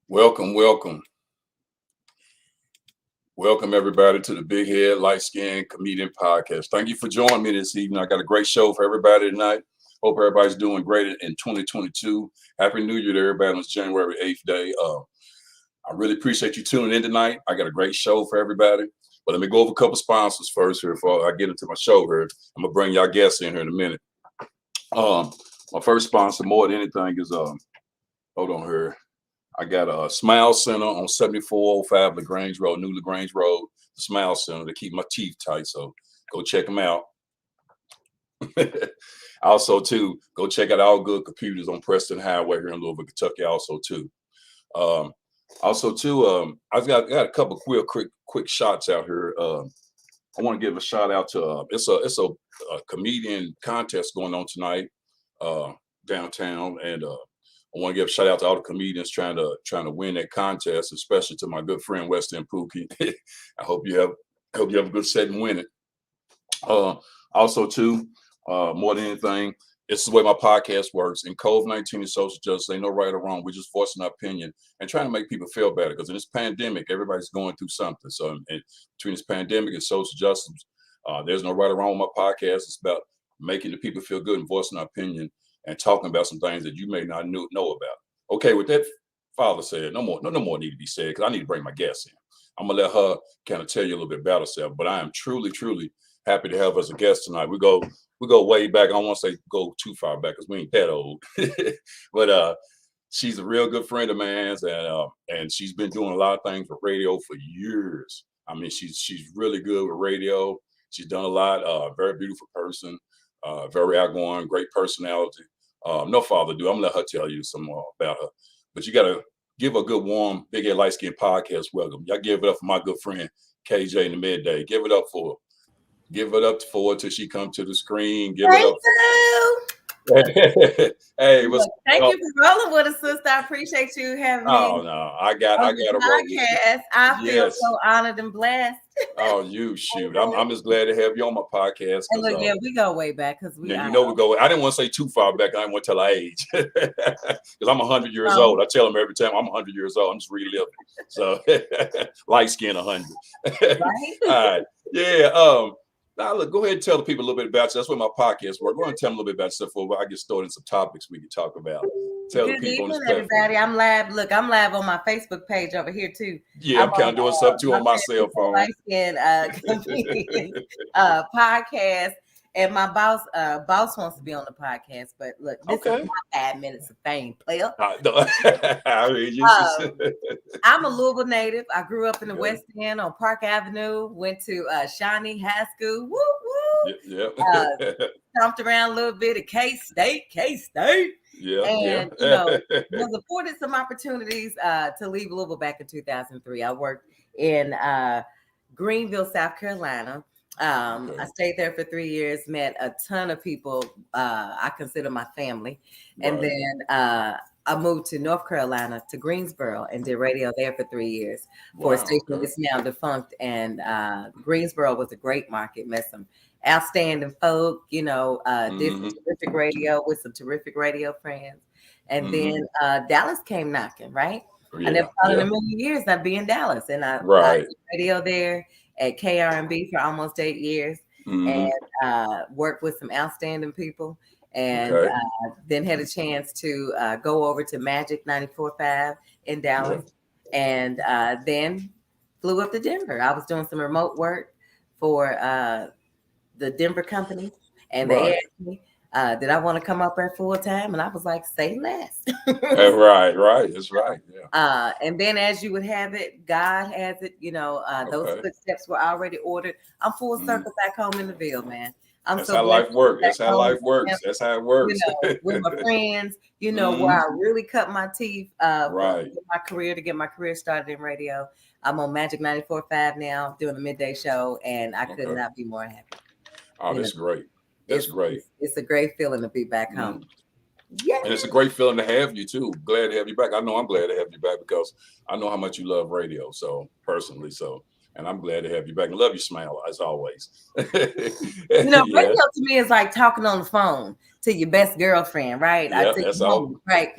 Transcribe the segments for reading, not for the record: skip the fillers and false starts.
Welcome, welcome, welcome everybody to the Big Head Light Skin Comedian Podcast. Thank you for joining me this evening. I got a great show for everybody tonight. Hope everybody's doing great in 2022. Happy New Year to everybody on this January 8th day. I really appreciate you tuning in tonight. I got a great show for everybody. But let me go over a couple sponsors first here before I get into my show here. I'm gonna bring y'all guests in here in a minute. My first sponsor, more than anything, is hold on here. I got a Smile Center on 7405 LaGrange Road, New LaGrange Road, the Smile Center to keep my teeth tight. So go check them out. Also, too, go check out All Good Computers on Preston Highway here in Louisville, Kentucky. Also, too. I got a couple quick shots out here. I want to give a shout out to it's a comedian contest going on tonight downtown, and I want to give a shout out to all the comedians trying to win that contest, especially to my good friend Weston Pookie. I hope you have a good set and win it. Also, too, more than anything, it's the way my podcast works. In COVID-19 and social justice, ain't no right or wrong. We're just voicing our opinion and trying to make people feel better. Because in this pandemic, everybody's going through something. So between this pandemic and social justice, there's no right or wrong with my podcast. It's about making the people feel good and voicing our opinion and talking about some things that you may not know about. Okay, with that, Father said, no more need to be said, because I need to bring my guest in. I'm gonna let her kind of tell you a little bit about herself. But I am truly, truly happy to have her as a guest tonight. We go way back. I don't want to say go too far back because we ain't that old. But she's a real good friend of mine, and she's been doing a lot of things with radio for years. I mean, she's really good with radio. She's done a lot. Very beautiful person. Very outgoing, great personality. No further ado, I'm gonna let her tell you some more about her. But you gotta give a good, warm, Big Head Light Skin Podcast welcome. Y'all give it up for my good friend KJ in the midday. Give it up for her. Give it up for her till she come to the screen. Give it up. Hey, thank you for rolling with us, sister. I appreciate you having me. Oh no, I got a podcast. I feel so honored and blessed. Oh, you shoot! I'm just glad to have you on my podcast. And look, we go way back because we. Yeah, we go. I didn't want to say too far back. I didn't want to tell our age because I'm 100 years old. I tell them every time I'm 100 years old. I'm just reliving. So light skin 100. Right. All right. Yeah. Now, look, go ahead and tell the people a little bit about you. That's what my podcast works. Go ahead and tell them a little bit about yourself before I get started in some topics we can talk about. Tell Good the people evening, everybody. I'm live. Look, I'm live on my Facebook page over here, too. Yeah, I'm kind of doing stuff, too, on my cell phone. Podcast. And my boss wants to be on the podcast. But look, this is my 5 minutes of fame, player. I'm a Louisville native. I grew up in the West End on Park Avenue. Went to Shawnee High School. Woo, woo. Stomped around a little bit at K-State. Yeah. And, was afforded some opportunities to leave Louisville back in 2003. I worked in Greenville, South Carolina. I stayed there for 3 years, met a ton of people I consider my family. And then I moved to North Carolina, to Greensboro, and did radio there for 3 years for a station that's now defunct. And Greensboro was a great market, met some outstanding folk, did some terrific radio with some terrific radio friends. And then Dallas came knocking, right? I never thought in a million years I'd be in Dallas. And I did radio there at KRMB for almost 8 years and worked with some outstanding people. And then had a chance to go over to Magic 94.5 in Dallas and then flew up to Denver. I was doing some remote work for the Denver company, and they asked me, did I want to come up there full time? And I was like, say less. Right. That's right. Yeah. And then as you would have it, God has it, those footsteps were already ordered. I'm full circle back home in the Ville, man. That's how life works. That's how life works. That's how it works. With my friends, where I really cut my teeth for my career to get my career started in radio. I'm on Magic 94.5 now, doing the midday show, and I could not be more happy. Oh, that's great. That's great. It's a great feeling to be back home. Yeah. And it's a great feeling to have you too. Glad to have you back. I know I'm glad to have you back because I know how much you love radio. So personally, And I'm glad to have you back. And love you, Smile, as always. Radio to me is like talking on the phone to your best girlfriend, right? Yeah, that's all. Right.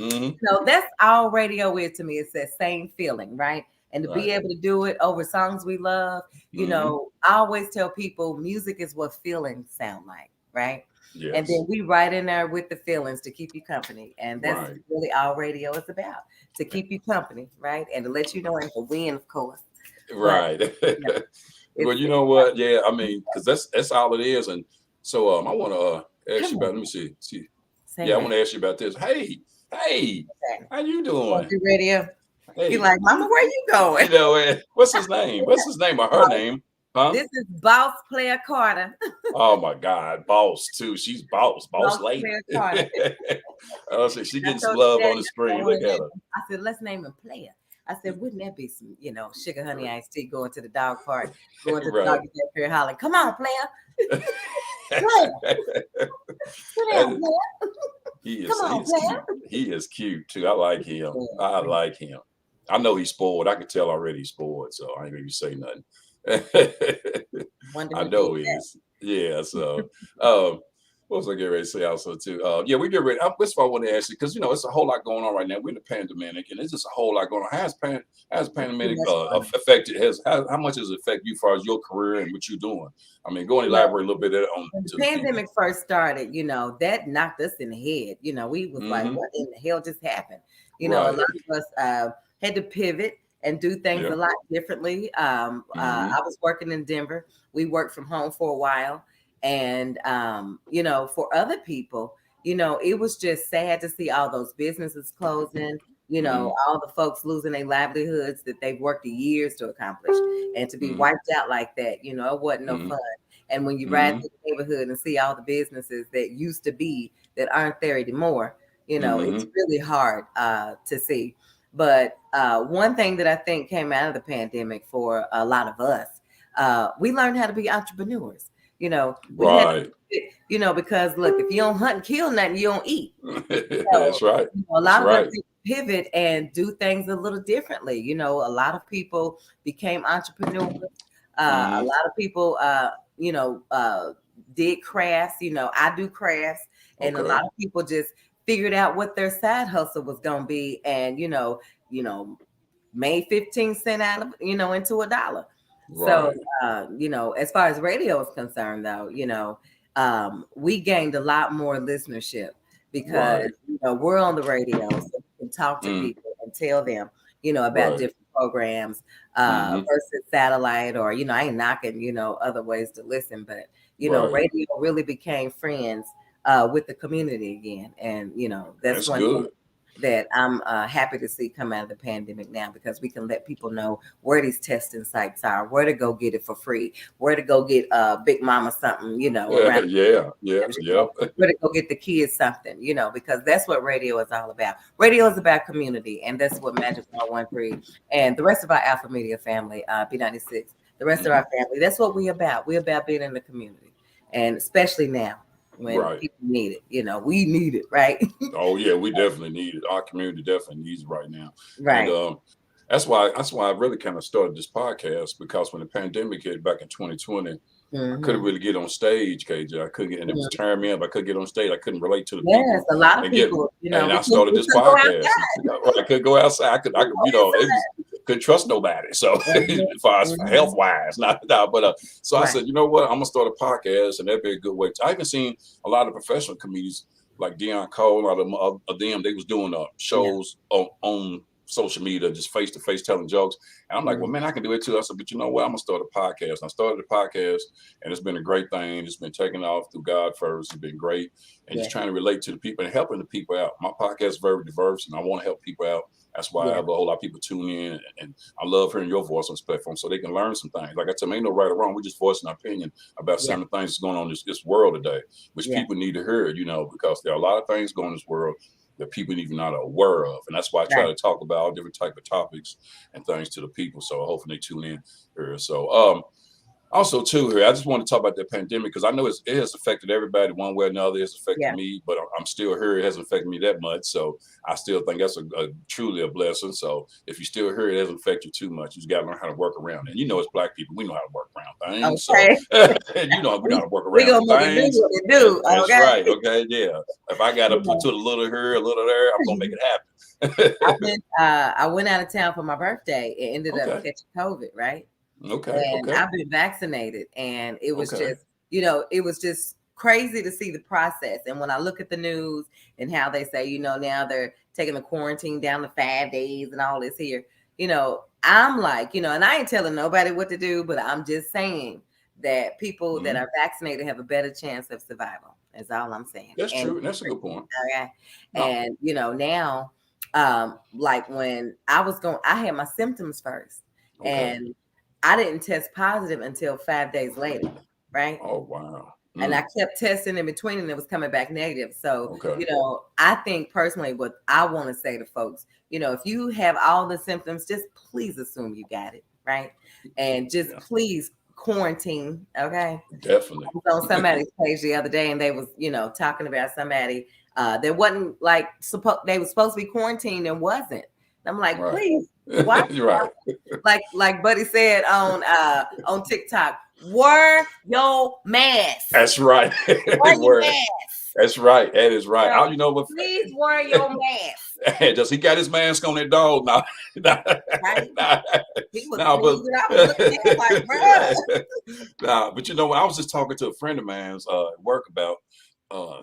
That's all radio is to me. It's that same feeling, right? And to be able to do it over songs we love, I always tell people music is what feelings sound like, right? Yes. And then we right in there with the feelings to keep you company. And that's really all radio is about, to keep you company, right? And to let you know and to win, of course. Right. But, well, you know what? Yeah, I mean, because that's all it is. And so I want to ask you about, let me see. I want to ask you about this. Hey, how you doing? Radio. Hey. You're like, Mama, where you going? What's his name? What's his name or her name? Huh? This is Boss Player Carter. Oh my God, Boss too. She's Boss lady. Oh, so she getting some love on the screen. Look at her. I said, let's name him Player. I said, wouldn't that be some, sugar honey iced tea going to the dog park, going to the dog here hollering, come on, Player. He is cute too. I like him. I like him. I know he's spoiled. I can tell already he's spoiled, so I ain't gonna say nothing. I know he is. Yeah. So, what was I getting ready to say also too? We get ready. That's what I want to ask you, because it's a whole lot going on right now. We're in the pandemic, and it's just a whole lot going on. How has pandemic affected? How much has it affected you as far as your career and what you're doing? I mean, go and elaborate a little bit on. When the pandemic first started, that knocked us in the head. We was like, what in the hell just happened? A lot of us had to pivot and do things a lot differently. I was working in Denver. We worked from home for a while. And, for other people, it was just sad to see all those businesses closing, all the folks losing their livelihoods that they've worked years to accomplish, and to be wiped out like that, it wasn't no fun. And when you ride through the neighborhood and see all the businesses that used to be that aren't there anymore, it's really hard to see. But one thing that I think came out of the pandemic for a lot of us, we learned how to be entrepreneurs. Because look, if you don't hunt and kill nothing, you don't eat. That's right. A lot of us pivot and do things a little differently. A lot of people became entrepreneurs. A lot of people, did crafts. I do crafts, and a lot of people just figured out what their side hustle was going to be, and made 15 cents out of into $1. Right. So, as far as radio is concerned, though, we gained a lot more listenership because, we're on the radio, so we can talk to people and tell them, about different programs versus satellite, or, I ain't knocking, other ways to listen, but, radio really became friends with the community again. And, that's one thing that I'm happy to see come out of the pandemic now, because we can let people know where these testing sites are, where to go get it for free, where to go get Big Mama something, around where to go get the kids something, because that's what radio is all about. Radio is about community, and that's what Magic 113 and the rest of our Alpha Media family, B96, the rest of our family, that's what we're about. We're about being in the community, and especially now, when people need it, we need it, right? Oh yeah, we definitely need it. Our community definitely needs it right now, right? And, that's why I really kind of started this podcast, because when the pandemic hit back in 2020, I couldn't really get on stage, KJ. I couldn't get, and it was tearing me up. I couldn't get on stage. I couldn't relate to the people. Yes, a lot of people. And I started this podcast. I could go outside. I could, couldn't trust nobody. So as far as health wise, but so I said, you know what? I'm gonna start a podcast, and that'd be a good way. I even seen a lot of professional comedians like Deion Cole, a lot of them. They was doing shows on social media, just face to face, telling jokes. And I'm like, well, man, I can do it too. I said, but you know what? I'm gonna start a podcast. And I started a podcast, and it's been a great thing. It's been taken off through God first. It's been great, and just trying to relate to the people and helping the people out. My podcast is very diverse, and I want to help people out. That's why I have a whole lot of people tune in, and I love hearing your voice on this platform, so they can learn some things. Like I tell them, ain't no right or wrong. We're just voicing our opinion about some of the things that's going on in this world today, which people need to hear, because there are a lot of things going on in this world that people even not aware of. And that's why I try to talk about all different type of topics and things to the people. So hopefully they tune in here. So Also, too, here, I just want to talk about the pandemic because I know it has affected everybody one way or another. It's affected Yeah. me, but I'm still here. It hasn't affected me that much. So I still think that's a truly a blessing. So if you're still here, it doesn't affect you too much. You just got to learn how to work around it. And as Black people, we know how to work around things. So, Okay. and we know how to work We around gonna make it do things. what it do. That's Okay. right. Okay. Yeah. If I got to put a little here, a little there, I'm going to make it happen. I went out of town for my birthday and ended up Okay. catching COVID, right? Okay. And Okay. I've been vaccinated, and it was Okay. just, it was just crazy to see the process. And when I look at the news and how they say, now they're taking the quarantine down to 5 days and all this here, I'm like, and I ain't telling nobody what to do, but I'm just saying that people that are vaccinated have a better chance of survival. That's all I'm saying. That's true. That's a good point. Okay. No. And, now, like when I had my symptoms first, and I didn't test positive until 5 days later, right? Oh, wow. And I kept testing in between, and it was coming back negative. So, Okay. I think personally, what I want to say to folks, if you have all the symptoms, just please assume you got it, right? And just please quarantine, okay? Definitely. I was on somebody's page the other day, and they was, talking about somebody that wasn't like they was supposed to be quarantined and wasn't. And I'm like, please, why? You're right. Like Buddy said on TikTok, wear your mask. That's right. Wear your mask. That's right. That is right. So, You know what? please wear your mask. Does he got his mask on that dog? No. Right? He was No, but I was looking at him like, bro. nah, but I was just talking to a friend of mine's at work about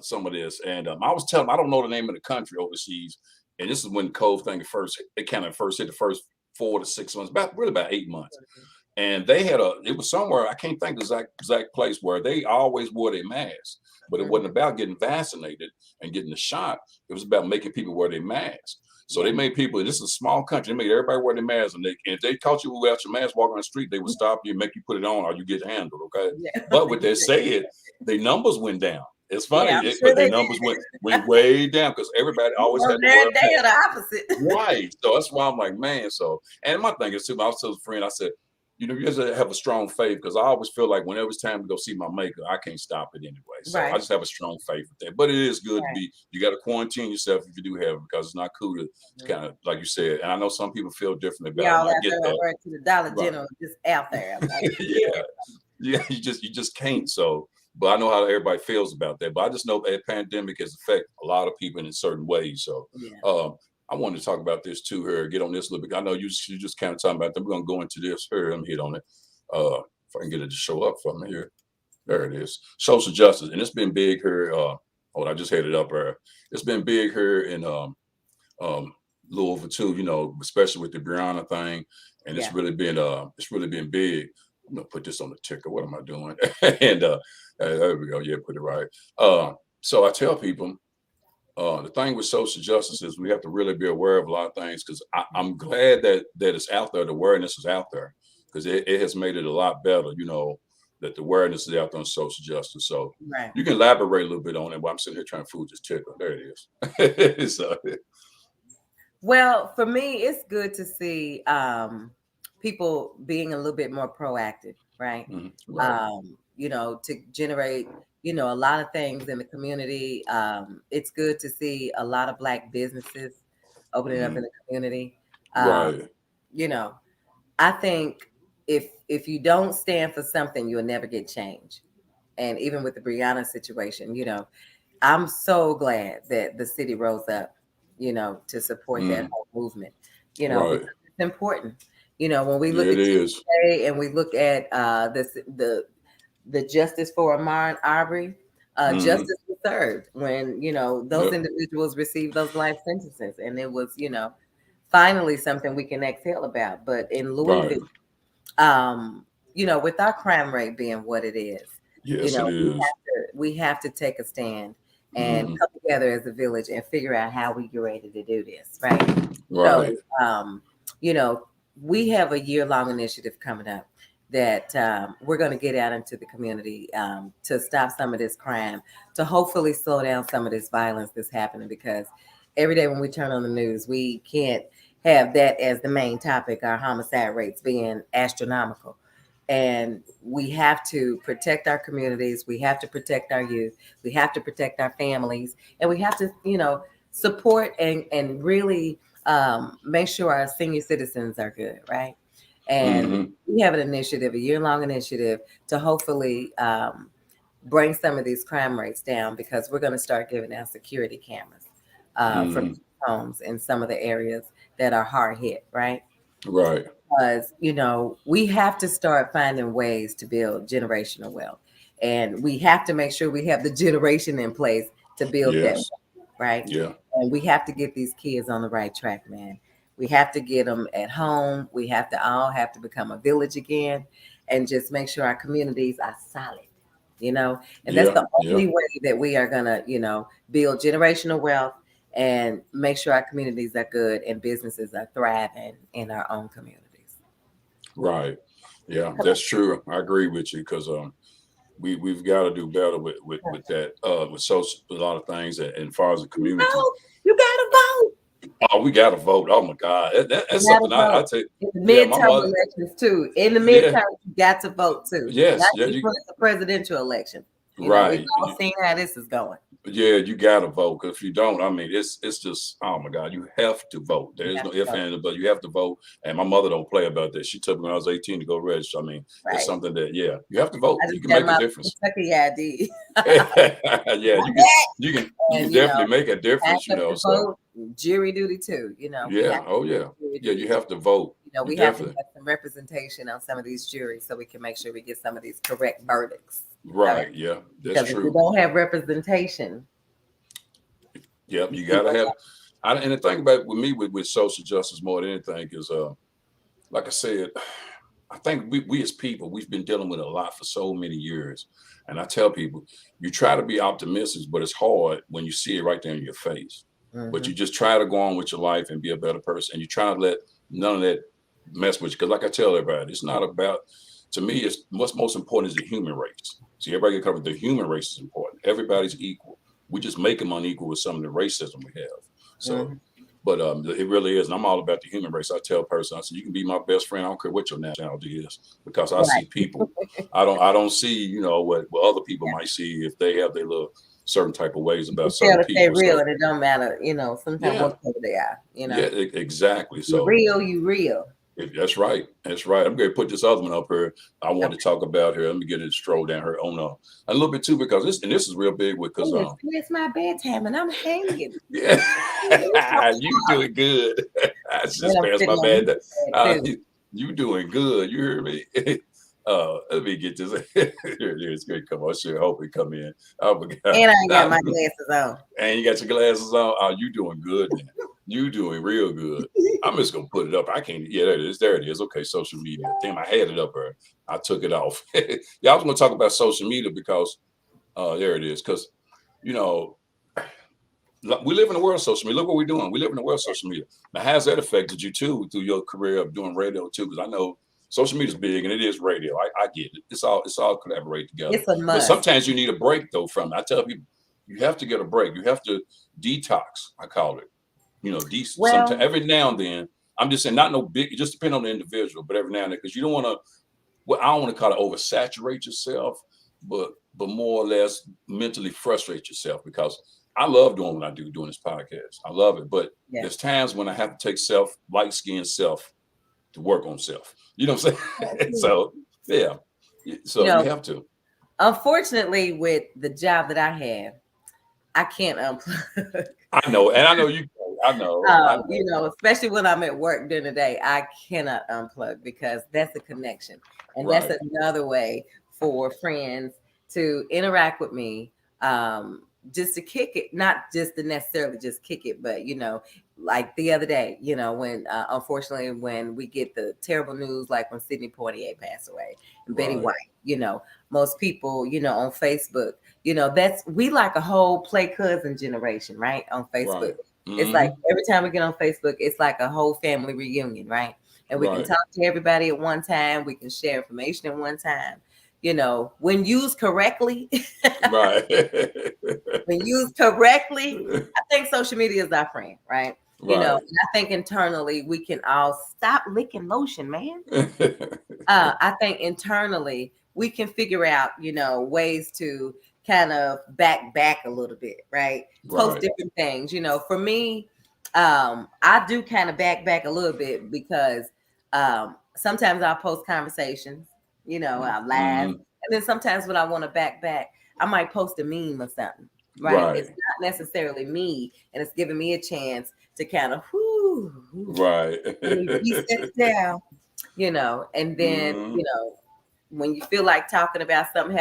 some of this, and I was telling him I don't know the name of the country overseas, and this is when the COVID thing it kind of first hit the first 4 to 6 months, about 8 months. And they had it was somewhere, I can't think the exact place where they always wore their mask, but it wasn't about getting vaccinated and getting the shot. It was about making people wear their mask. So they made people, this is a small country, they made everybody wear their mask. And if they caught you without your mask walking on the street, they would stop you and make you put it on or you get handled, okay? Yeah. But what they said, their numbers went down. It's funny, but their numbers went way down because everybody always had to wear a mask. They are the opposite. Right. So that's why I'm like, man. So, and my thing is too, I was telling a friend, I said, you just have a strong faith because I always feel like whenever it's time to go see my maker, I can't stop it anyway. So I just have a strong faith with that. But it is good to you got to quarantine yourself if you do have it because it's not cool to kind of, like you said, and I know some people feel differently about it. I get that. To the Dollar General, just out there. Yeah, you just can't. So, but I know how everybody feels about that. But I just know that pandemic has affected a lot of people in certain ways. So, I wanted to talk about this too here, get on this a little bit. I know you just kind of talking about that. We're going to go into this here. Let me hit on it. If I can get it to show up for me here. There it is. Social justice. And it's been big here. I just had it up here. It's been big here in Louisville too, especially with the Brianna thing. And it's really been big. I'm going to put this on the ticker. What am I doing? And there we go. Yeah, put it right. So I tell people, the thing with social justice is we have to really be aware of a lot of things because I'm glad that it's out there. The awareness is out there because it has made it a lot better, that the awareness is out there on social justice. So you can elaborate a little bit on it, but I'm sitting here trying to fool this tickle. There it is. Well, for me, it's good to see people being a little bit more proactive, right? To generate a lot of things in the community. It's good to see a lot of Black businesses opening up in the community. I think if you don't stand for something, you'll never get change. And even with the Brianna situation, I'm so glad that the city rose up, to support that whole movement, because it's important. When we look at today and we look at the justice for Ahmaud Arbery, justice was served when, those individuals received those life sentences. And it was, finally something we can exhale about. But in Louisville, with our crime rate being what it is, we have to take a stand and come together as a village and figure out how we get ready to do this. Right. So, we have a year-long initiative coming up that we're going to get out into the community to stop some of this crime, to hopefully slow down some of this violence that's happening, because every day when we turn on the news, we can't have that as the main topic, our homicide rates being astronomical. And we have to protect our communities. We have to protect our youth. We have to protect our families. And we have to, support and really make sure our senior citizens are good, right? And we have an initiative, a year-long initiative, to hopefully bring some of these crime rates down, because we're going to start giving out security cameras from homes in some of the areas that are hard hit, right? Right. Because, we have to start finding ways to build generational wealth. And we have to make sure we have the generation in place to build that, right? Yeah. And we have to get these kids on the right track, man. We have to get them at home. We have to all have to become a village again, and just make sure our communities are solid, and that's the only way that we are going to, build generational wealth and make sure our communities are good and businesses are thriving in our own communities. Right. Yeah, that's true. I agree with you, because we've got to do better with that with a lot of things, and as far as the community. You gotta vote. Oh, we gotta vote. Oh my God, that's something I take. In the midterm elections too. In the midterm, you got to vote too. Yes, not just the presidential election. Right. We've all seen how this is going. Yeah, you gotta vote, because if you don't, I mean, it's just, oh my God, you have to vote. There's no if and but you have to vote. And my mother don't play about that. She took me when I was 18 to go register. I mean, it's something that you have to vote. You can make a difference. Kentucky ID. Yeah, you can definitely make a difference. So jury duty too. Yeah. Oh yeah. Yeah, you have to vote. We have to have some representation on some of these juries, so we can make sure we get some of these correct verdicts. Right. Yeah, that's true. If we don't have representation. Yep, you gotta have. And the thing about with me with social justice more than anything is, like I said, I think we as people, we've been dealing with a lot for so many years. And I tell people, you try to be optimistic, but it's hard when you see it right there in your face. But you just try to go on with your life and be a better person. And you try to let none of that mess with you. Because like I tell everybody, it's not about, to me, it's what's most important is the human race. See, everybody get covered. The human race is important. Everybody's equal. We just make them unequal with some of the racism we have. So, but it really is. And I'm all about the human race. I tell a person, I said, you can be my best friend. I don't care what your nationality is, because I see people. I don't see, what other people might see if they have their little certain type of ways about certain people. They're real, and it don't matter, sometimes what color they are, Yeah, exactly. So you real. That's right. That's right. I'm going to put this other one up here. I want to talk about here. Let me get it strolled down here on a little bit too, because this is real big because it's my bedtime and I'm hanging. Yeah, you doing good. I just passed my bed. You doing good. You hear me? Let me get this. Here it is. It's going to come on. Sure, hope it come in. Oh my God. And I ain't got my glasses on. And you got your glasses on. Oh, you doing good, man. You doing real good. I'm just gonna put it up. I can't. Yeah, there it is. There it is. Okay, social media. Damn, I had it up there. I took it off. Yeah, I was gonna talk about social media because there it is. Because we live in the world of social media. Look what we're doing. We live in the world of social media. Now, how's that affected you too through your career of doing radio too? Because I know social media is big and it is radio. I get it. It's all collaborate together. It's a must. But sometimes you need a break though from it. I tell people you have to get a break. You have to detox. I call it. Sometimes every now and then. I'm just saying, not no big. It just depends on the individual, but every now and then, because you don't want to. Well, I don't want to call it oversaturate yourself, but more or less mentally frustrate yourself. Because I love doing what I do, doing this podcast. I love it, but there's times when I have to take light skin self to work on self. You know what I'm saying? So yeah, so you have to. Unfortunately, with the job that I have, I can't unplug. I know, and I know you. I know. Especially when I'm at work during the day, I cannot unplug, because that's a connection. And that's another way for friends to interact with me, just to kick it, not just to necessarily just kick it, but, like the other day, when, unfortunately, when we get the terrible news, like when Sidney Poitier passed away and Betty White, most people, on Facebook, we like a whole play cousin generation, right? On Facebook. Right. It's like every time we get on Facebook, it's like a whole family reunion, right? And we can talk to everybody at one time. We can share information at one time. When used correctly, when used correctly, I think social media is our friend, right? You know, Right. and I think internally we can all stop licking lotion, man. I think internally we can figure out, you know, ways to kind of back a little bit, right? Post Right. different things. You know, for me, I do kind of back a little bit because sometimes I'll post conversations, you know, I'll laugh. Mhm. And then sometimes when I want to back, I might post a meme or something, right? It's Right. not necessarily me, and it's giving me a chance to kind of whoo, Right. let me reset down, you know, and then, Mhm. you know, when you feel like talking about something,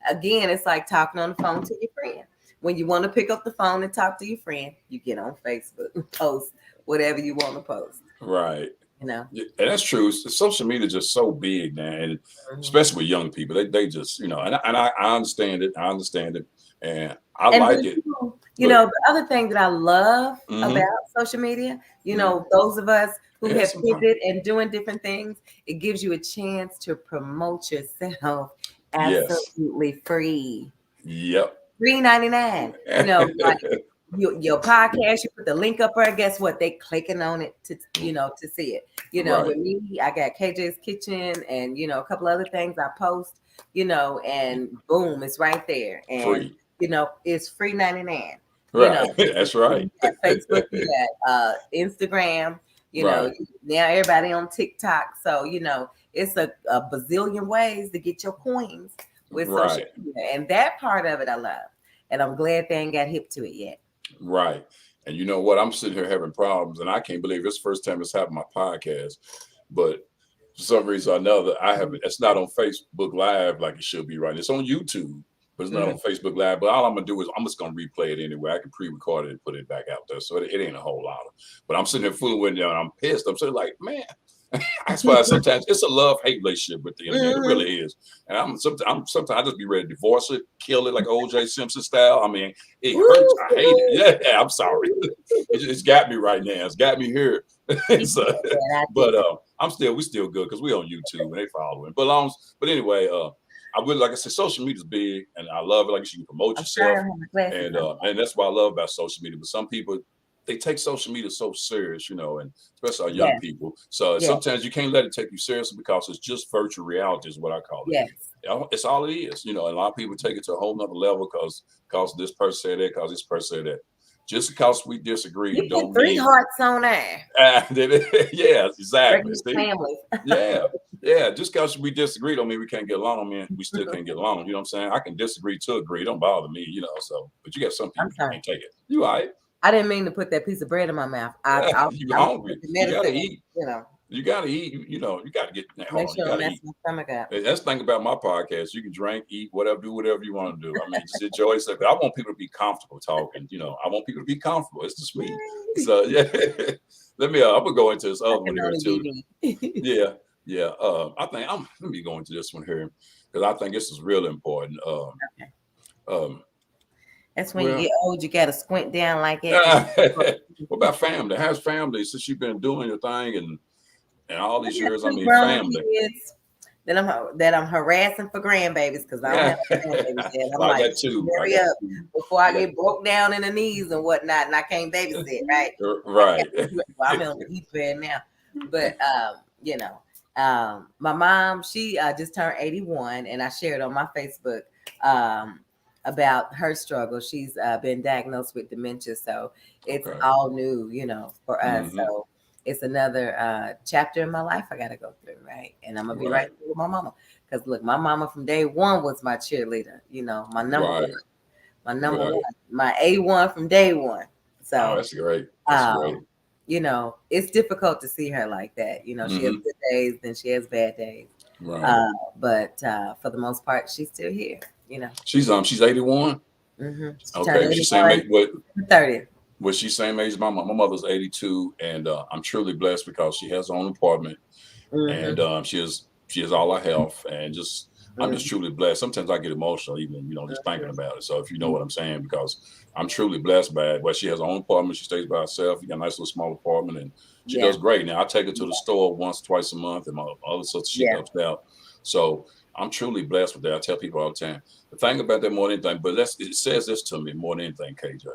again, it's like talking on the phone to your friend. When you want to pick up the phone and talk to your friend, you get on Facebook and post whatever you want to post, Right. you know. Yeah, and that's true. Social media is just so big now, and Mhm. especially with young people, they just, you know, and I understand it. I understand it, and I And like then, it. you But know, the other thing that I love hmm about social media, you hmm know, those of us who yeah, have sometimes. pivoted and doing different things, it gives you a chance to promote yourself Yes. absolutely free. Yep. $3.99. You know, like your podcast, you put the link up there. Guess what? They clicking on it to, you know, to see it. You know, Right. with me, I got KJ's Kitchen and, you know, a couple other things I post, you know, and boom, it's right there. And, Free. you know, it's free 99. You know, Right. That's right. you got Facebook, you got Instagram, you know, Right. now everybody on TikTok. So, you know, it's a bazillion ways to get your coins with social Right. media. And that part of it I love. And I'm glad they ain't got hip to it yet. Right. And you know what? I'm sitting here having problems, and I can't believe it's the first time it's happened on my podcast. But for some reason or another, I have Mhm. it's not on Facebook Live like it should be right. It's on YouTube, but it's not on Mhm. Facebook Live. But all I'm gonna do is I'm just gonna replay it anyway. I can pre-record it and put it back out there. So it ain't a whole lot of. But I'm sitting there fooling with it, and I'm pissed. I'm sitting like, man, that's why sometimes it's a love-hate relationship with the internet. It Mhm. really is. And sometimes I just be ready to divorce it, kill it like OJ Simpson style. I mean, it hurts. I hate it. Woo! Yeah, I'm sorry. It's got me right now. It's got me here. He So, said that, I but didn't. we still good because we on YouTube and they following. But anyway, I would like I said, social media is big and I love it. Like you can promote I'm sorry I yourself, don't have my glasses on. and that's what I love about social media. But some people they take social media so serious, you know, and especially our young Yes, people. So yes, sometimes you can't let it take you seriously because it's just virtual reality, is what I call it. yes. It's all it is, you know. And a lot of people take it to a whole nother level because this person said that, because this person said that. Just because we disagree, You put don't three mean hearts on there. yeah, exactly. Regular See, families. yeah, yeah. Just because we disagree don't mean we can't get along. I mean, we still can't get along. You know what I'm saying? I can disagree to agree. It don't bother me, you know. So, but you got some I'm people you sorry. can't take it. You all right? I didn't mean to put that piece of bread in my mouth. You I'm hungry? taking You gotta medicine, eat. you know, You gotta eat. You know, you gotta get. Now, hold make on. You sure I don't gotta mess eat. my stomach up. That's the thing about my podcast. You can drink, eat, whatever, do whatever you want to do. I mean, just enjoy yourself. I want people to be comfortable talking. You know, I want people to be comfortable. It's just me. So yeah. I'm gonna go into this I other one can here only too. be me. Yeah, yeah. Let me go into this one here because I think this is real important. Okay. Um, That's when you well, get old, you gotta squint down like that because what about family? How's family since you've been doing your thing and all I these got years? I two mean, grown family. kids that I'm harassing for grandbabies because I don't Yeah, have grandbabies yet. I'm well, I like, got two. I hurry got up two. before I I get broke down in the knees and whatnot, and I can't babysit, right? I right. can't, well, I'm on the heat bed now, but you know, my mom, she just turned 81, and I shared on my Facebook about her struggle. She's been diagnosed with dementia, so it's Okay. all new, you know, for us. Hmm. So it's another chapter in my life I got to go through, right? And I'm gonna be right Right. there with my mama, because look, my mama from day one was my cheerleader, you know, Right. my number one, Right. my A1 from day one. Oh, So that's great. That's great. um, you know, it's difficult to see her like that. You know, she has Hmm. good days, then she has bad days. Right. Uh, but for the most part, she's still here. You know, She's 81. she turned Okay. She's same 81 age. What? 30. Was she same age as my mom? My mother's 82, and I'm truly blessed because she has her own apartment, Mm-hmm, and she has all her health, and just I'm just mm-hmm, truly blessed. Sometimes I get emotional, even just thinking mm-hmm. about it. So if you know what I'm saying, because I'm truly blessed by it. But she has her own apartment. She stays by herself. You got a nice little small apartment, and she Yeah, does great. Now I take her to the store once, twice a month, and my other sister she yeah. helps out. So I'm truly blessed with that. I tell people all the time. The thing about that more than anything, but it says this to me more than anything, KJ.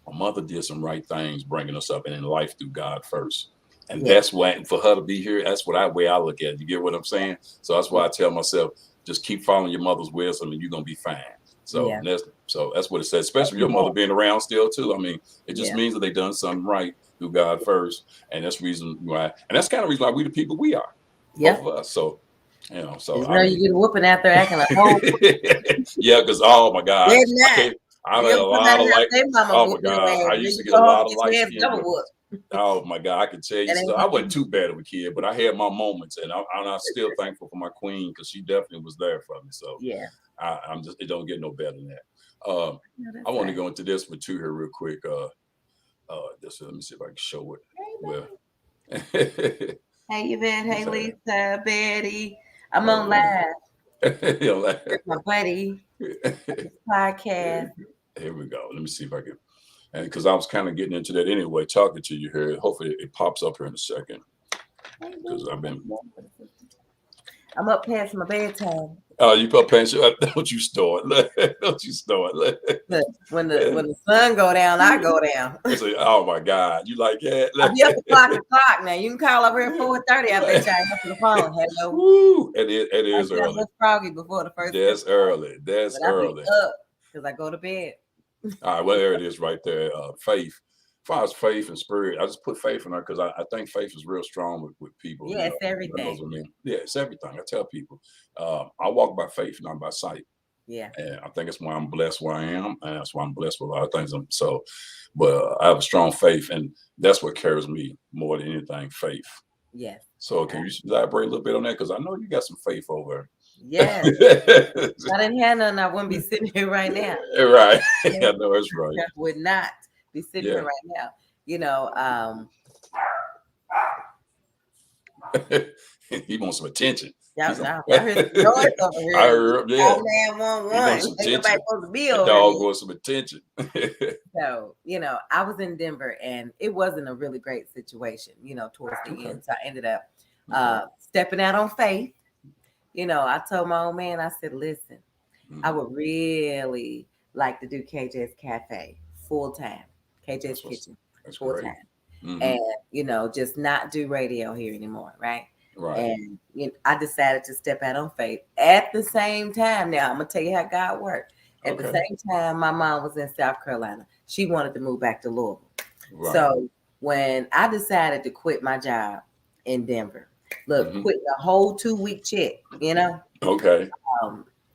my mother did some right things, bringing us up and in life through God first. And Yeah. that's why, for her to be here, that's way I look at it. You get what I'm saying? So that's why I tell myself, just keep following your mother's wisdom and you're going to be fine. So that's what it says, especially your mother being around still too. I mean, it just means that they done something right through God first. And that's reason why, and that's kind of reason why we the people we are. Both of us. So, you know, so I mean, you get a whooping out there acting like, oh. Yeah, because, oh my God. I've had a lot of light. Oh my God. I used to get a lot of light skin. Oh my God, I can tell you. So I wasn't too bad of a kid, but I had my moments, and I'm still thankful for my queen because she definitely was there for me. So I'm just, it don't get no better than that. I want to go into this with two here real quick. Just let me see if I can show it. Well, hey Yvette, hey Lisa, Betty, I'm on live. That's my buddy. Podcast. Here we go. Let me see if I can. And because I was kind of getting into that anyway, talking to you here. Hopefully it pops up here in a second. Because I'm up past my bedtime. Oh, you put pension? Don't you start? Don't you start? When the sun go down, I go down. Say, oh my God, you like that? I'll be up at o'clock now. You can call over here at 4:30. I bet you I answer the phone. Hello. Woo, it is early. I was froggy before the first. That's early. That's early. Because I go to bed. All right, well, there it is right there. Faith. As far as faith and spirit, I just put faith in her because I think faith is real strong with people. Yeah, it's everything. Yeah, it's everything. I tell people, I walk by faith, not by sight. Yeah. And I think it's why I'm blessed where I am. And that's why I'm blessed with a lot of things. But I have a strong faith, and that's what carries me more than anything, faith. Yes. So can you elaborate a little bit on that? Because I know you got some faith over. Yes. I didn't have none, I wouldn't be sitting here right now. Right. I know that's right. I would not be sitting here right now. You know, he wants some attention. I heard the noise over here. I heard, yeah. 911. Everybody supposed to be over the dog wants some attention. So, you know, I was in Denver and it wasn't a really great situation, you know, towards the end. So I ended up stepping out on faith. You know, I told my old man, I said, listen, I would really like to do KJ's Cafe full time, KJ's Kitchen full time. And, you know, just not do radio here anymore, right? Right. And you know, I decided to step out on faith. At the same time, now I'm going to tell you how God worked. At the same time, my mom was in South Carolina. She wanted to move back to Louisville. Right. So when I decided to quit my job in Denver, quit the whole 2-week check, you know? Okay.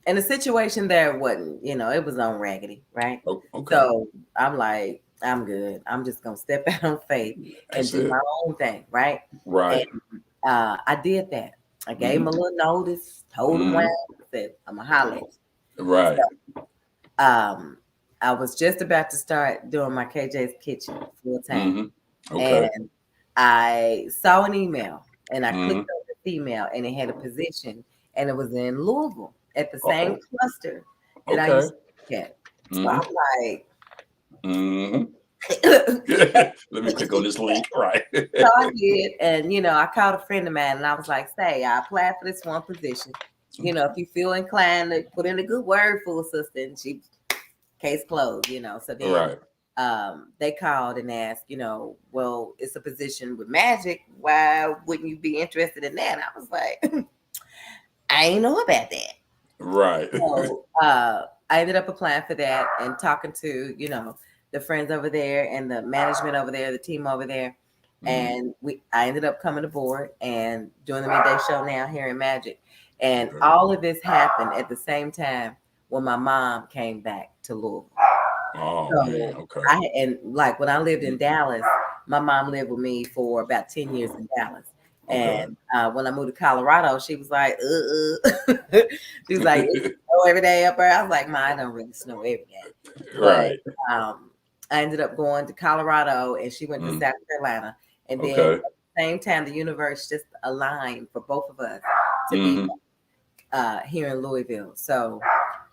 And the situation there wasn't, you know, it was on raggedy, right? Okay. So I'm like, I'm good. I'm just going to step out on faith and do my own thing, right? Right. And I did that. I gave him a little notice, told him when, said, I'm going to holler. Right. So, I was just about to start doing my KJ's Kitchen full time. Okay. And I saw an email and I clicked on the email and it had a position and it was in Louisville at the same cluster that I used to get. So I'm like, let me click on this link. Right. So I did. And, you know, I called a friend of mine and I was like, say, I applied for this one position. You know, if you feel inclined to put in a good word for a sister, and she case closed, you know. So then they called and asked, you know, well, it's a position with magic. Why wouldn't you be interested in that? And I was like, I ain't know about that. Right. So I ended up applying for that and talking to, you know, the friends over there and the management over there, the team over there. And I ended up coming aboard and doing the midday show now here in Magic. And all of this happened at the same time when my mom came back to Louisville. Oh, so man. Okay. And like when I lived in Dallas, my mom lived with me for about 10 years in Dallas. And when I moved to Colorado, she was like, she was like, it snow every day up there. I was like, Ma, I don't really snow every day. Right. But, I ended up going to Colorado and she went to South Carolina. And then at the same time, the universe just aligned for both of us to be here in Louisville. So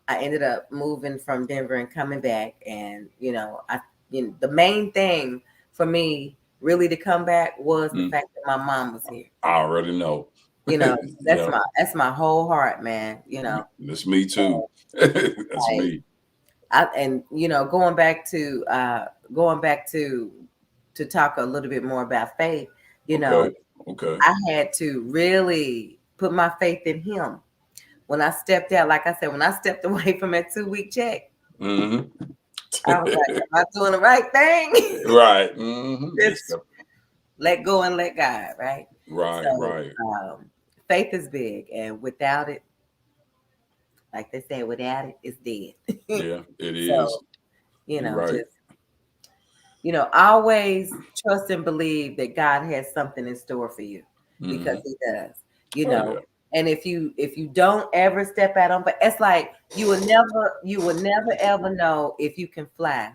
I ended up moving from Denver and coming back. And, you know, the main thing for me really to come back was the fact that my mom was here. I already know. You know, that's my whole heart, man. You know, that's me too. That's me. And going back to talk a little bit more about faith, Okay. I had to really put my faith in him. When I stepped out, like I said, when I stepped away from that 2-week check, Mm-hmm. I was like, am I doing the right thing? Right. Mm-hmm. Just let go and let God, right? Right, So, right. Faith is big, and without it, like they say, without it, it's dead. Yeah, it So, is. You're right. just always trust and believe that God has something in store for you, because He does. Yeah. And if you don't ever step out on, but it's like you will never ever know if you can fly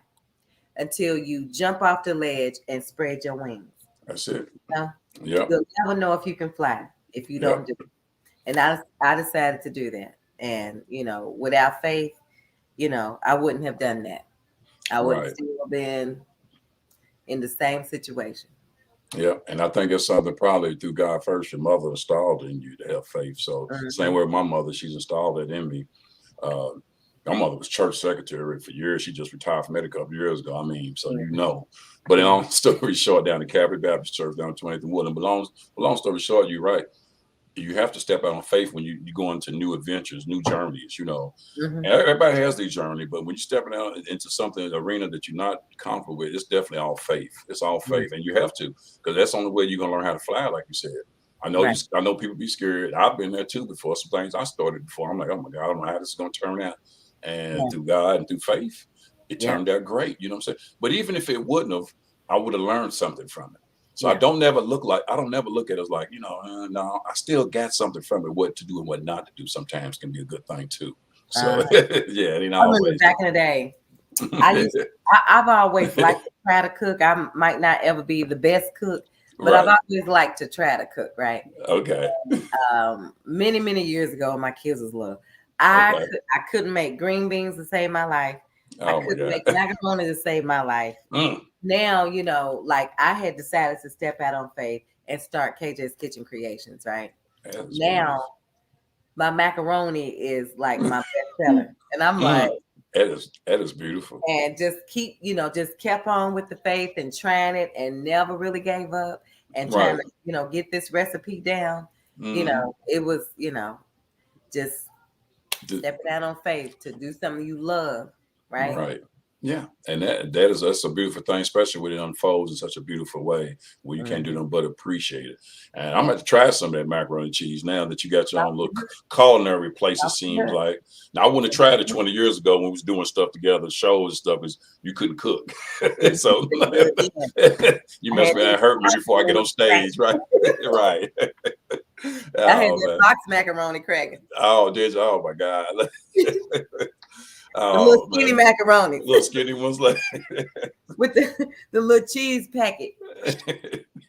until you jump off the ledge and spread your wings. That's it. Yeah. Yep. You'll never know if you can fly if you don't do it. And I decided to do that. And without faith, I wouldn't have done that. I would have still been in the same situation. Yeah, and I think it's something probably through God first. Your mother installed in you to have faith. So same way with my mother, she's installed it in me. My mother was church secretary for years. She just retired from it a couple years ago. I mean, so But in long story short, down the Calvary Baptist Church down 20th and Woodland. But long story short, you're right. You have to step out on faith when you go into new adventures, new journeys. And everybody has these journey, but when you're stepping out into something, an arena that you're not comfortable with, it's definitely all faith. It's all faith, and you have to, because that's the only way you're gonna learn how to fly, like you said. I know I know people be scared. I've been there too before. Some things I started before, I'm like, oh my God, I don't know how this is gonna turn out. And through God and through faith, it turned out great. You know what I'm saying? But even if it wouldn't have, I would have learned something from it. So I don't never look at it as like, no, I still got something from it. What to do and what not to do sometimes can be a good thing too. So yeah, always. Back in the day, I've always liked to try to cook. I might not ever be the best cook, but I've always liked to try to cook, right? Okay. Many, many years ago, my kids was little. I couldn't make green beans to save my life. I couldn't make macaroni to save my life. Now, like I had decided to step out on faith and start KJ's Kitchen Creations, right? Now, my macaroni is like my best seller. And I'm like, that is beautiful. And just just kept on with the faith and trying it and never really gave up and trying to, get this recipe down. It was, just stepping out on faith to do something you love, right? Right. Yeah, and that's a beautiful thing, especially when it unfolds in such a beautiful way where you can't do nothing but appreciate it. And I'm going to try some of that macaroni and cheese now that you got your own little culinary place. It seems like now I wouldn't have tried it 20 years ago when we was doing stuff together, shows and stuff. Is you couldn't cook, so you must have hurt me before I get on stage, right? Right. I had that box macaroni cracking. Oh, did you? Oh my God. The little skinny macaroni. Little skinny ones like with the little cheese packet.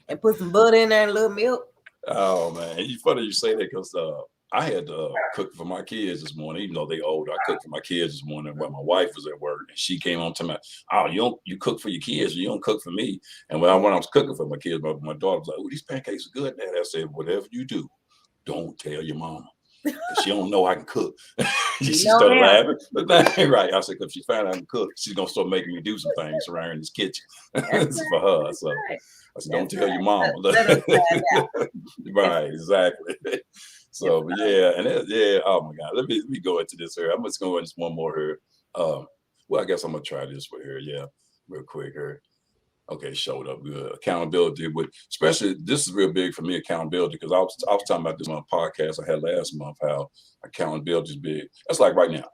And put some butter in there and a little milk. Oh man. It's funny you say that because I had to cook for my kids this morning, even though they older. I cooked for my kids this morning while my wife was at work, and she came on to me. Oh, you cook for your kids, you don't cook for me. And when I was cooking for my kids, my daughter was like, "Oh, these pancakes are good, Dad." I said, "Whatever you do, don't tell your mama. She don't know I can cook." She started laughing. Right. I said, "If she find out I can cook, she's gonna start making me do some things around in this kitchen." This is for her. So I said, "Don't tell your mama." Right. Exactly. So, but yeah, and oh my God, let me go into this here. I'm just going to go into one more here. Well, I guess I'm gonna try this one here. Yeah, real quick here. Okay, showed up good. Accountability, but especially this is real big for me. Accountability, because I was talking about this on a podcast I had last month. How accountability is big. That's like right now.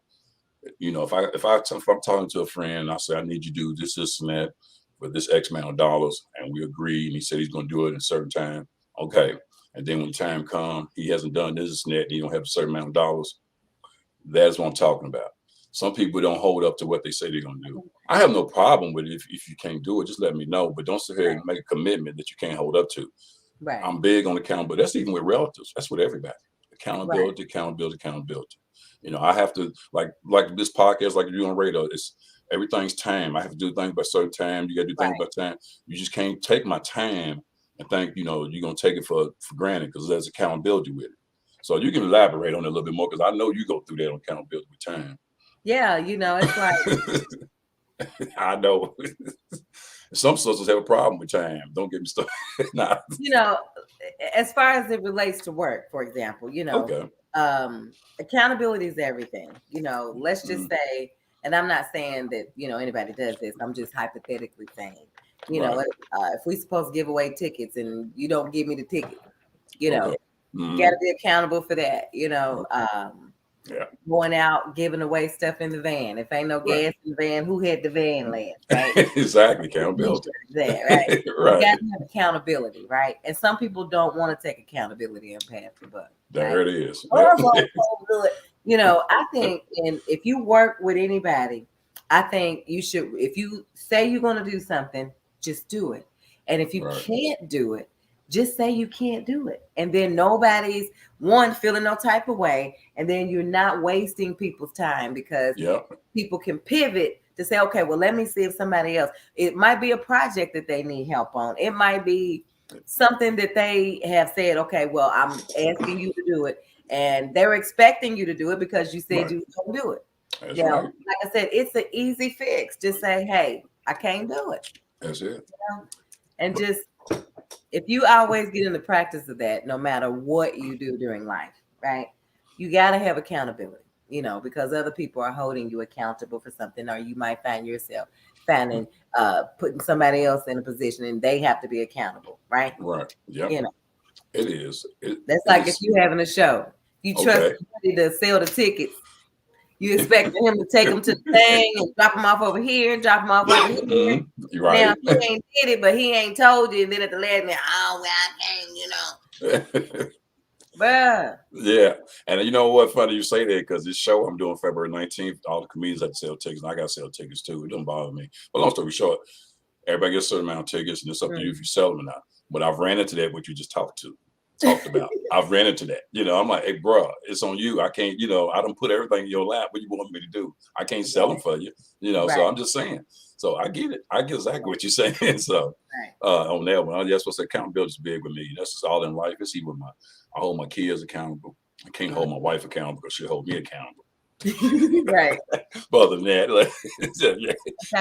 If I'm talking to a friend, and I say I need you to do this, and that for this X amount of dollars, and we agree, and he said he's going to do it in a certain time. Okay. And then when the time comes, he hasn't done this and that, and he don't have a certain amount of dollars. That's what I'm talking about. Some people don't hold up to what they say they're going to do. I have no problem with it if you can't do it. Just let me know. But don't sit here and make a commitment that you can't hold up to. Right. I'm big on accountability. That's even with relatives. That's with everybody. Accountability. I have to, like this podcast, like you're on radio, it's everything's time. I have to do things by a certain time. You got to do things by time. You just can't take my time and think, you're going to take it for granted, because there's accountability with it. So you can elaborate on it a little bit more, because I know you go through that on accountability with time. Yeah, it's like I know. Some sisters have a problem with time. Don't get me started. Nah. As far as it relates to work, for example, Okay. Accountability is everything. Let's just Mm, say, and I'm not saying that anybody does this. I'm just hypothetically saying, right. if we supposed to give away tickets and you don't give me the ticket, you Okay. got to be accountable for that. Yeah. Going out giving away stuff in the van. If ain't no Right. gas in the van, who had the van last, right? Exactly. Accountability. That, right? Right. You got to have accountability, right? And some people don't want to take accountability and pass the buck. There Right? it is. I think, and if you work with anybody, I think you should, if you say you're going to do something, just do it. And if you can't do it, just say you can't do it. And then nobody's feeling no type of way. And then you're not wasting people's time because people can pivot to say, okay, well, let me see if somebody else, it might be a project that they need help on. It might be something that they have said, okay, well, I'm asking you to do it. And they're expecting you to do it because you said you was going to do it. That's right. Like I said, it's an easy fix. Just say, hey, I can't do it. That's it. And just, if you always get in the practice of that, no matter what you do during life, right? You got to have accountability, because other people are holding you accountable for something, or you might find yourself putting somebody else in a position and they have to be accountable, right? Right. Yeah. It is. That's like if you having a show, you trust somebody to sell the tickets. You expect him to take them to the thing and drop them off over here, drop them off over here. Mm-hmm. Right. Now he ain't did it, but he ain't told you. And then at the last minute, oh, well, I can't, Bruh. Yeah. And you know what? Funny you say that, because this show I'm doing February 19th, all the comedians have to sell tickets, and I got to sell tickets too. It doesn't bother me. But long story short, everybody gets a certain amount of tickets, and it's up to you if you sell them or not. But I've ran into that, what you just talked about. I've ran into that. I'm like, hey, bro, it's on you. I can't, I don't put everything in your lap. What you want me to do? I can't sell them for you. So I'm just saying. So I get it. I get exactly what you're saying. So on that one, that's what's accountability is big with me. That's just all in life. It's even I hold my kids accountable. I can't hold my wife accountable because she'll hold me accountable. Right. But other than that,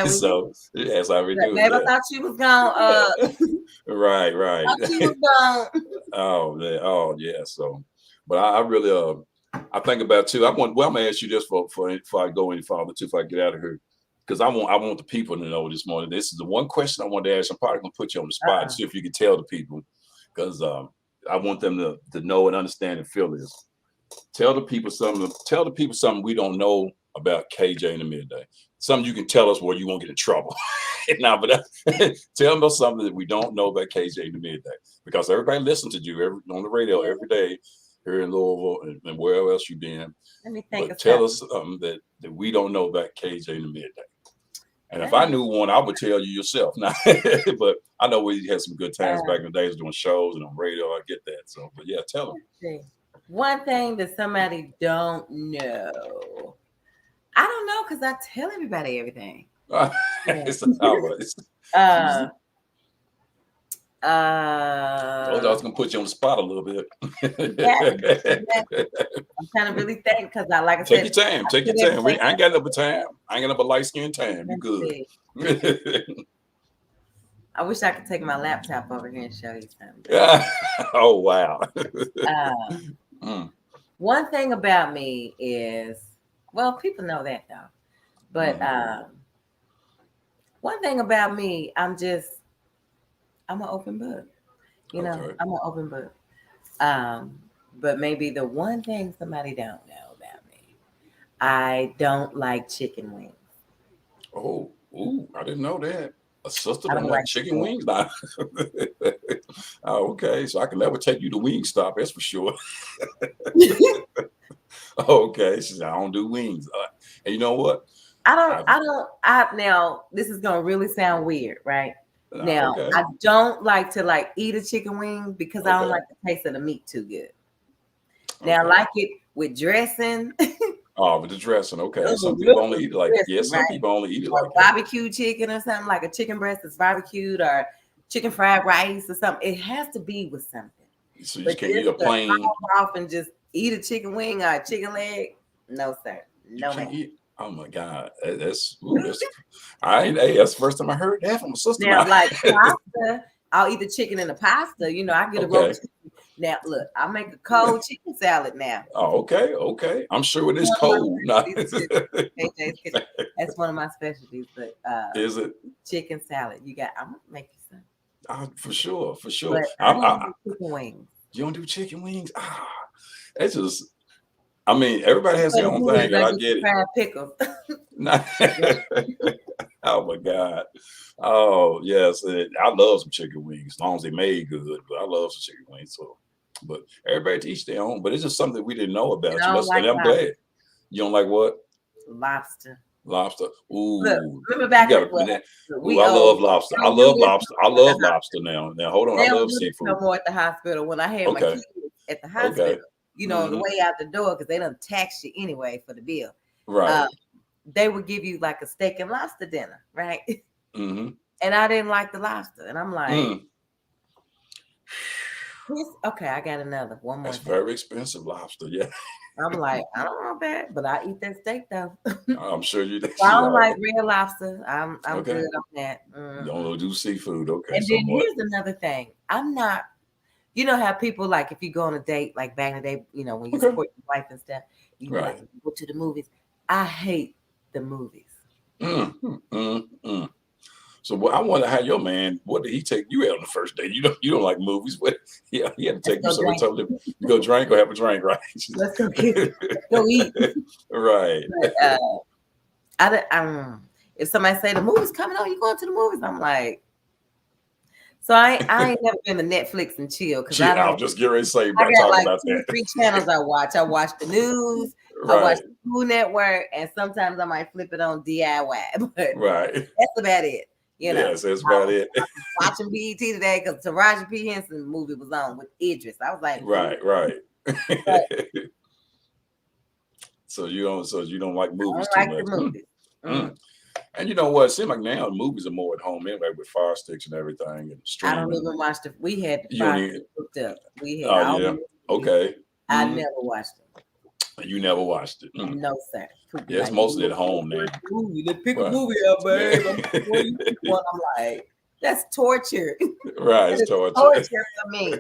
so that's how we do it. Babe, I thought she was gone. Right. Thought she was gone. Oh yeah. So, but I really I think about too. I'm gonna ask you this before I go any farther too. If I get out of here, because I want the people to know this morning. This is the one question I want to ask. I'm probably gonna put you on the spot and see if you can tell the people, because I want them to know and understand and feel this. Tell the people something we don't know about KJ in the Midday. Something you can tell us where you won't get in trouble. But tell them something that we don't know about KJ in the Midday, because everybody listens to you on the radio every day here in Louisville and wherever else you've been. Let me think. But tell us something that we don't know about KJ in the Midday. And if I knew one, I would tell you yourself. Now, but I know we had some good times back in the days doing shows and on radio. I get that. So, but yeah, tell them. One thing that somebody don't know. I don't know, because I tell everybody everything. I was gonna put you on the spot a little bit. I'm trying to really think, because I take your time. Take your time. I ain't got enough time. I ain't got enough light skin time. You good? I wish I could take my laptop over here and show you something. Oh wow. One thing about me is, well, people know that though, but one thing about me, I'm an open book. I'm an open book. But maybe the one thing somebody don't know about me, I don't like chicken wings. Oh, I didn't know that. A sister don't like chicken wings? Nah. Oh, okay. So I can never take you to Wingstop, that's for sure. Okay. She said, I don't do wings. And you know what? Now, this is going to really sound weird, right? Now, I don't like to eat a chicken wing because I don't like the taste of the meat too good. Now, I like it with dressing. Oh, with the dressing, okay. Some people only eat it like some people only eat it like barbecue chicken or something, like a chicken breast that's barbecued, or chicken fried rice or something. It has to be with something. So you can't eat a plain off and just eat a chicken wing or a chicken leg. No, sir. No, man. Oh my God, that's that's the first time I heard that from a sister. Now, like pasta, I'll eat the chicken in the pasta. You know, I get a roast chicken. Now, look, I make a cold chicken salad now. Oh, okay. I'm sure it is cold. That's one of my specialties. But is it chicken salad? I'm gonna make you some. For sure. But I don't do chicken wings. You don't do chicken wings? It's just. I mean, everybody has their own thing, and I get it. Pickles. Oh my God. Oh yes, I love some chicken wings as long as they made good. But I love some chicken wings. So, but everybody to each their own. But it's just something we didn't know about. And I'm glad. You don't like what? Lobster. Ooh. Look, remember back I love lobster. I love lobster now. Now hold on. I love seafood. No more at the hospital. When I had my kids at the hospital, you know, the way out the door, because they done tax you anyway for the bill. Right. They would give you like a steak and lobster dinner, right? Mm-hmm. And I didn't like the lobster. And I'm like, okay, I got another. One more. It's very expensive lobster, yeah. I'm like, I don't know that, but I eat that steak though. I'm sure you do. I don't like real lobster. I'm good on that. You don't do seafood, okay. And then here's another thing. I'm not, you know how people like if you go on a date, like back in the day, you know, when you support your wife and stuff, you like go to the movies. I hate the movies. So I wonder how your man, what did he take you out on the first date? You don't like movies, but he had to take you somewhere. Told him you go drink or have a drink, right? Let's go go eat. Right. But, if somebody say the movie's coming on, you going to the movies? I'm like, so I ain't never been to Netflix and chill because I'll just get ready to say about that. 3 channels I watch. I watch the news. I watch the Food Network, and sometimes I might flip it on DIY. But that's about it. You know, yes, that's about it. I was watching BET today because Taraji P. Henson movie was on with Idris. I was like, right. So you don't like movies too much. Movies. And you know what? It seems like now movies are more at home anyway with Fire Sticks and everything and streaming. I don't even watch we had the Fire Sticks hooked up. We had okay. I never watched it. You never watched it? No, sir. Yeah, it's mostly at home now. Let's pick a movie up, babe. I'm like, that's torture. Right, it's torture. Torture for me.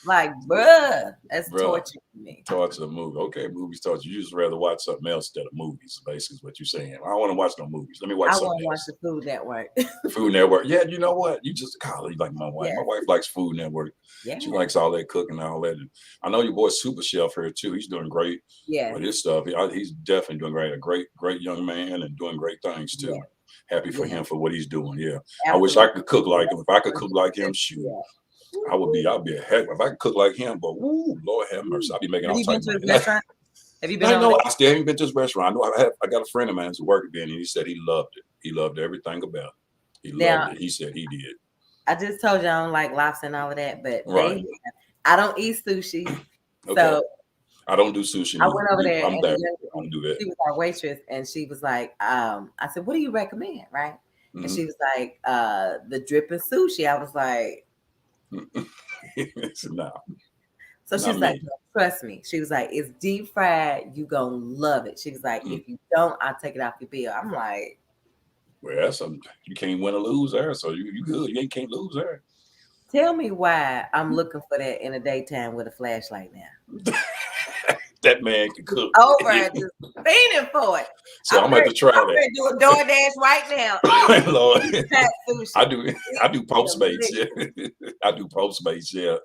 Like, bruh, that's torture for me. Torture the movie. Okay, movies torture. You just rather watch something else instead of movies, basically is what you're saying. I don't want to watch no movies. Let me watch something else. I want to watch the Food Network. Food Network. Yeah, you know what? You just call it like my wife. Yeah. My wife likes Food Network. Yeah. She likes all that cooking and all that. And I know your boy Super Chef here too. He's doing great. Yeah. With his stuff. He's definitely doing great. A great young man and doing great things too. Yeah. Happy for him for what he's doing. Yeah. Absolutely. I wish I could cook like him. If I could cook like him, shoot. Yeah. I'd be a heck if I could cook like him, but Lord have mercy, I'd be making all types of restaurant. Have you been? I still haven't been to his restaurant. I know I got a friend of mine who worked there, and he said he loved it. He loved everything about it. He loved it. He said he did. I just told you I don't like lobster and all of that, but I don't eat sushi. Okay. So I don't do sushi. I went over there. I'm there. I don't do that. She was our waitress, and she was like, I said, "What do you recommend?" Right? Mm-hmm. And she was like, "The dripping sushi." I was like, no. So she's like, trust me. She was like, it's deep fried. You gonna love it. She was like, if you don't, I'll take it off your bill. I'm like, well, you can't win or lose there. So you good. You can't lose there. Tell me why I'm looking for that in the daytime with a flashlight now. That man can cook. Over just fiending for it. So I'm about to try that. I'm going to do a DoorDash right now. Lord. I do Postmates. Yeah. I do Postmates. Yeah.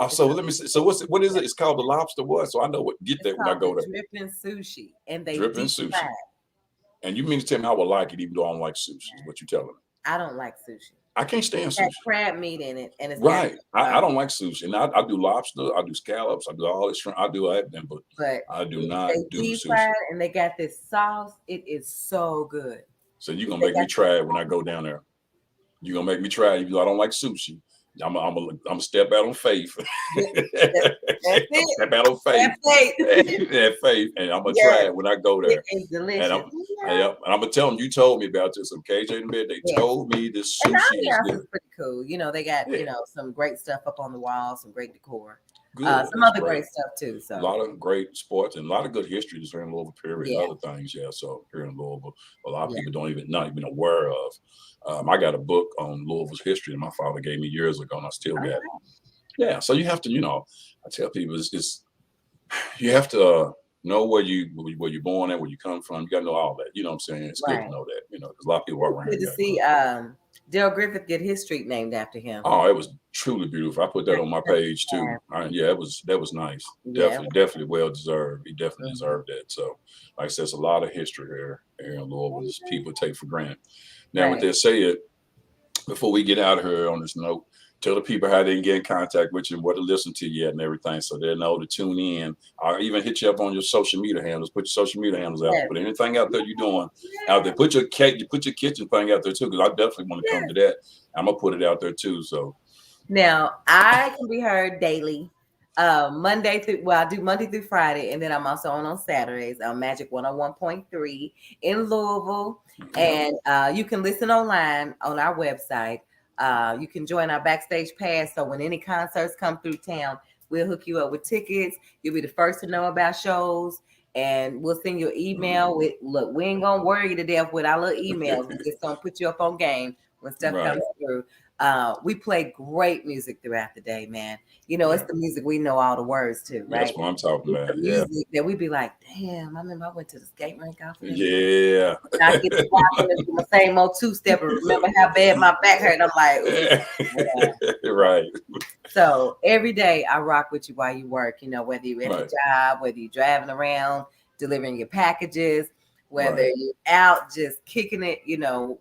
So let me see. So what is it? It's called the lobster what? So I know what get that when I go there. Dripping sushi. And they dripping sushi. Fried. And you mean to tell me I would like it even though I don't like sushi, is what you're telling me. I don't like sushi. I can't stand it's sushi. Crab meat in it, and it's right. I don't like sushi, and I do lobster, I do scallops, I do all this shrimp, I do everything, but I do not do sushi. Fried and they got this sauce. It is so good. So you're gonna make me try it when I go down there. You're gonna make me try it. Even though I don't like sushi, I'm a step out on faith. That's it. Step out on faith. That faith, and I'm gonna try it when I go there. It's delicious. And I'm gonna tell them you told me about this. Okay, KJ and they told me this sushi is good. Pretty cool. You know, they got you know some great stuff up on the wall, some great decor. Good. Some other great stuff too. So a lot of great sports and a lot of good history just here in Louisville, period, and yeah, other things. Yeah, so here in Louisville, a lot of yeah. people not even aware of. I got a book on Louisville's history that my father gave me years ago, and I still All got it. right. Yeah, so you have to, I tell people it's you have to know where you're born at, where you come from. You got to know all that. You know what I'm saying? It's good to Right. know that. Because a lot of people walk It's around here good and to got see clue. Dale Griffith get his street named after him. Oh, it was truly beautiful. I put that on my page too. Yeah, that was nice. Yeah. Definitely well deserved. He definitely Mhm. deserved that. So, like I said, it's a lot of history here in Louisville. Just people take for granted. Now, with Right. that said, before we get out of here on this note, tell the people how they can get in contact with you and what to listen to you at and everything, so they know to tune in. I'll even hit you up on your social media handles. Put your social media handles out. Yes. Put anything out there you're doing out there. Put your kitchen thing out there too, because I definitely want to come to that. I'm gonna put it out there too. So Now I can be heard daily, I do Monday through Friday, and then I'm also on Saturdays on Magic 101.3 in Louisville, and you can listen online on our website. You can join our backstage pass, so when any concerts come through town, we'll hook you up with tickets. You'll be the first to know about shows, and we'll send you an email with, look, we ain't gonna worry you to death with our little emails. We're just gonna put you up on game when stuff comes through. We play great music throughout the day, man. It's the music we know all the words to, right? That's what I'm talking about. The music that we be like, damn, I remember I went to the skate rink off there. Yeah. I get to walking and do my same old two-step and remember how bad my back hurt. I'm like, ooh, right. So every day I rock with you while you work, whether you're at the job, whether you're driving around, delivering your packages, whether you're out just kicking it,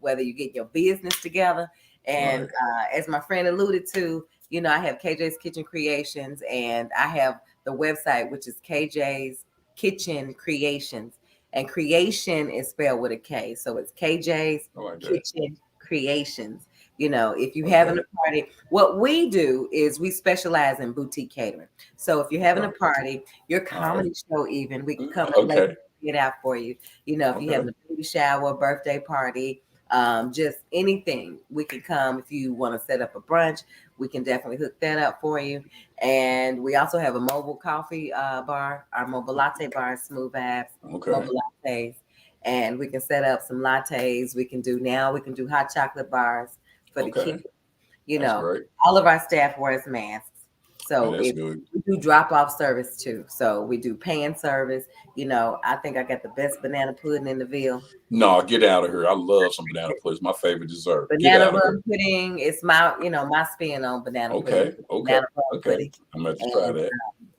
whether you get your business together. And as my friend alluded to, I have KJ's Kitchen Creations, and I have the website, which is KJ's Kitchen Creations. And creation is spelled with a K. So it's KJ's Kitchen Creations. If you're having a party, what we do is we specialize in boutique catering. So if you're having a party, your comedy show, even, we can come and lay it out for you. If you're having a baby shower, birthday party, just anything, we can come. If you want to set up a brunch, we can definitely hook that up for you. And we also have a mobile coffee bar, our mobile latte bar, Smooth Apps, mobile lattes. And we can set up some lattes. We can do hot chocolate bars for the kids. All of our staff wears masks. So we do drop-off service too. So we do pan service. I think I got the best banana pudding in the Ville. No, get out of here. I love some banana pudding. It's my favorite dessert. Banana rum pudding. It's my spin on banana pudding. Banana rum pudding. I'm going to try that.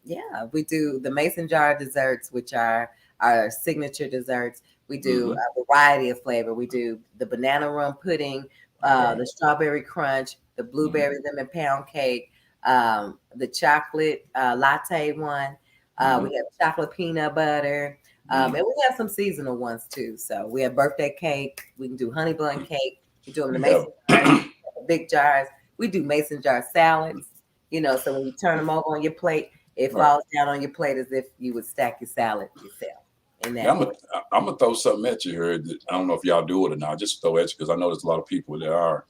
Yeah, we do the mason jar desserts, which are our signature desserts. We do a variety of flavor. We do the banana rum pudding, the strawberry crunch, the blueberry lemon pound cake, the chocolate latte one. We have chocolate peanut butter. And we have some seasonal ones too. So we have birthday cake. We can do honey bun cake. We do them in the mason jars, big jars. We do mason jar salads. So when you turn them over on your plate, it falls down on your plate as if you would stack your salad yourself. I'm gonna throw something at you here. I don't know if y'all do it or not. Just throw at you because I know there's a lot of people that are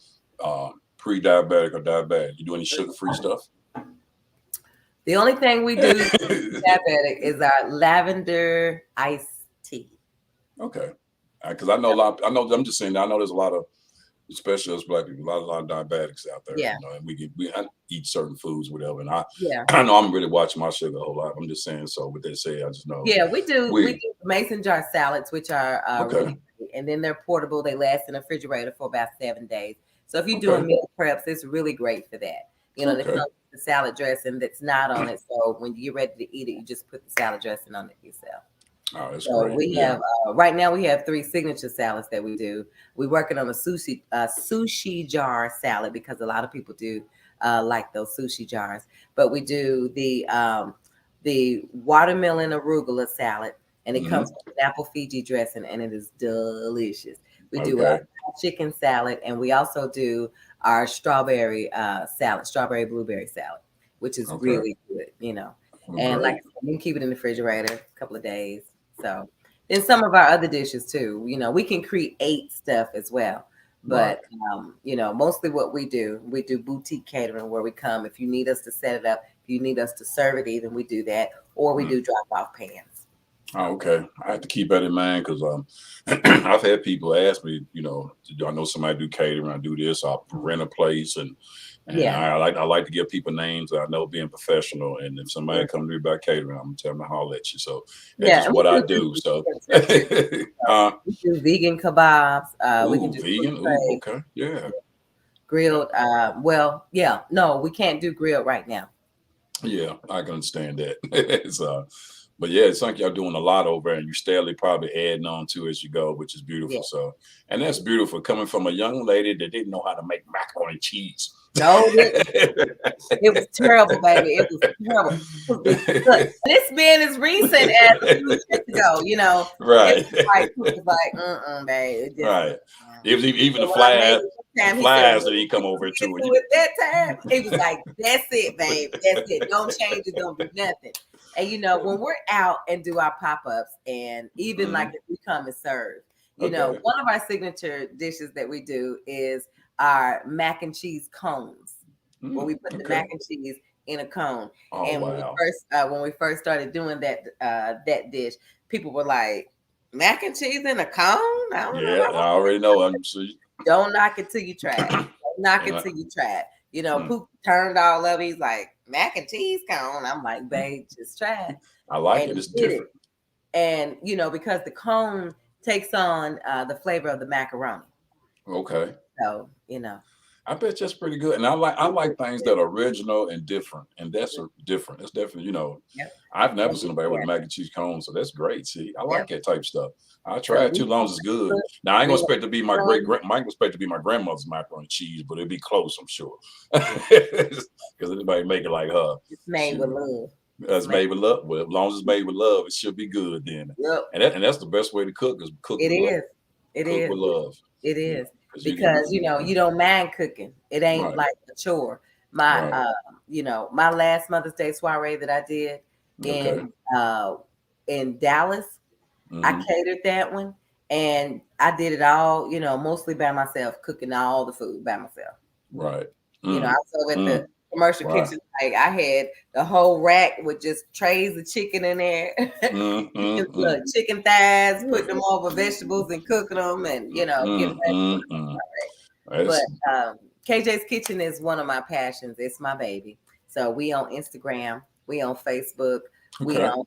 pre-diabetic or diabetic. You do any sugar-free stuff? The only thing we do diabetic is our lavender ice tea. Okay, because I know I'm just saying. I know there's a lot of, especially as Black people, a lot of diabetics out there. Yeah. And we eat certain foods, whatever. And I know I'm really watching my sugar a whole lot. I'm just saying. So with that said, I just know. Yeah, we do mason jar salads, which are really great, and then they're portable. They last in the refrigerator for about 7 days. So if you're doing meal preps, it's really great for that. They come with the salad dressing that's not on it. So when you get ready to eat it, you just put the salad dressing on it yourself. Oh, that's so great. We have right now we have 3 signature salads that we do. We're working on a sushi jar salad because a lot of people do like those sushi jars. But we do the watermelon arugula salad, and it comes with an apple Fiji dressing, and it is delicious. We do a chicken salad, and we also do our strawberry salad, strawberry blueberry salad, which is really good, And like I said, you can keep it in the refrigerator a couple of days. So then some of our other dishes too, we can create stuff as well. But mostly what we do boutique catering, where we come. If you need us to set it up, if you need us to serve it, even we do that, or we do drop off pans. Oh, okay. I have to keep that in mind because I've had people ask me, do I know somebody do catering? I do this. I'll rent a place, and I like to give people names that I know being professional. And if somebody come to me about catering, I'm gonna tell them to holler at you. So that's just what I do. So we do vegan kebabs. We can do vegan. Ooh, okay, yeah. Grilled. No, we can't do grilled right now. Yeah, I can understand that. But yeah, it's like y'all doing a lot over, and you're steadily probably adding on to as you go, which is beautiful. Yeah. So, and that's beautiful coming from a young lady that didn't know how to make macaroni and cheese. No, it was terrible, baby. It was terrible. Look, this being as recent as a few years ago, right? It was like, babe. Right. It was even the flies that he come over to it. At that time, he was like, "That's it, babe. That's it. Don't change it. Don't do nothing." And when we're out and do our pop-ups, and even like if we come and serve, one of our signature dishes that we do is our mac and cheese cones, where we put the mac and cheese in a cone. Oh, and wow. when we first started doing that dish, people were like, "Mac and cheese in a cone?" I already know. I'm sure. Don't knock it till you try it. Don't knock it till you try it. Poop turned all up. He's like, mac and cheese cone. I'm like, babe, just try it. I like it. It's different. And, because the cone takes on the flavor of the macaroni. Okay. So, I bet that's pretty good. And I like things that are original and different. And that's different. That's definitely, I've never seen nobody with a mac and cheese cone. So that's great. See, I like that type of stuff. I try it too long as it's good. Now I ain't gonna expect to be my grandmother's macaroni and cheese, but it'll be close, I'm sure. Because anybody make it like her. It's made with love. It's made with love. Well, as long as it's made with love, it should be good then. Yep. And that's the best way to cook is cook with love. It cook is. with love. It is. Because you don't mind cooking. It ain't like a chore. My my last Mother's Day soiree that I did in Dallas, I catered that one, and I did it all, mostly by myself, cooking all the food by myself. Right. I was over at the commercial kitchen. Like I had the whole rack with just trays of chicken in there, chicken thighs, putting them over vegetables and cooking them, and getting ready. But KJ's Kitchen is one of my passions. It's my baby. So we on Instagram, we on Facebook, we on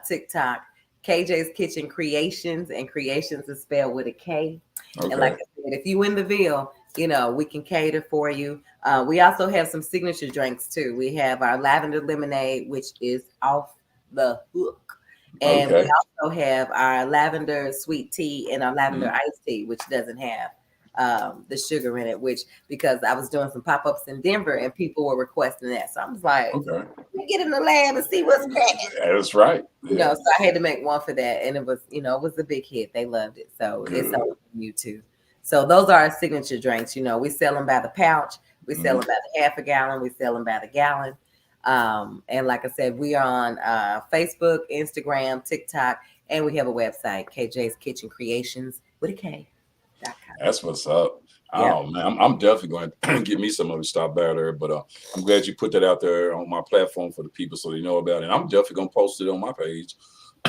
TikTok. KJ's Kitchen Creations, and Creations is spelled with a K. And like I said, if you in the Ville, we can cater for you. We also have some signature drinks too. We have our lavender lemonade, which is off the hook. And we also have our lavender sweet tea and our lavender iced tea, which doesn't have the sugar in it, because I was doing some pop-ups in Denver and people were requesting that. So I was like, let me get in the lab and see what's cracking. That's right. So I had to make one for that. And it was, it was a big hit. They loved it. So it's on YouTube. So those are our signature drinks. We sell them by the pouch. We sell them by the half a gallon. We sell them by the gallon. And like I said, we are on Facebook, Instagram, TikTok, and we have a website, KJ's Kitchen Creations with a K. That's what's up. Oh man, I'm definitely going to get me some of the stuff out there. But I'm glad you put that out there on my platform for the people so they know about it. And I'm definitely going to post it on my page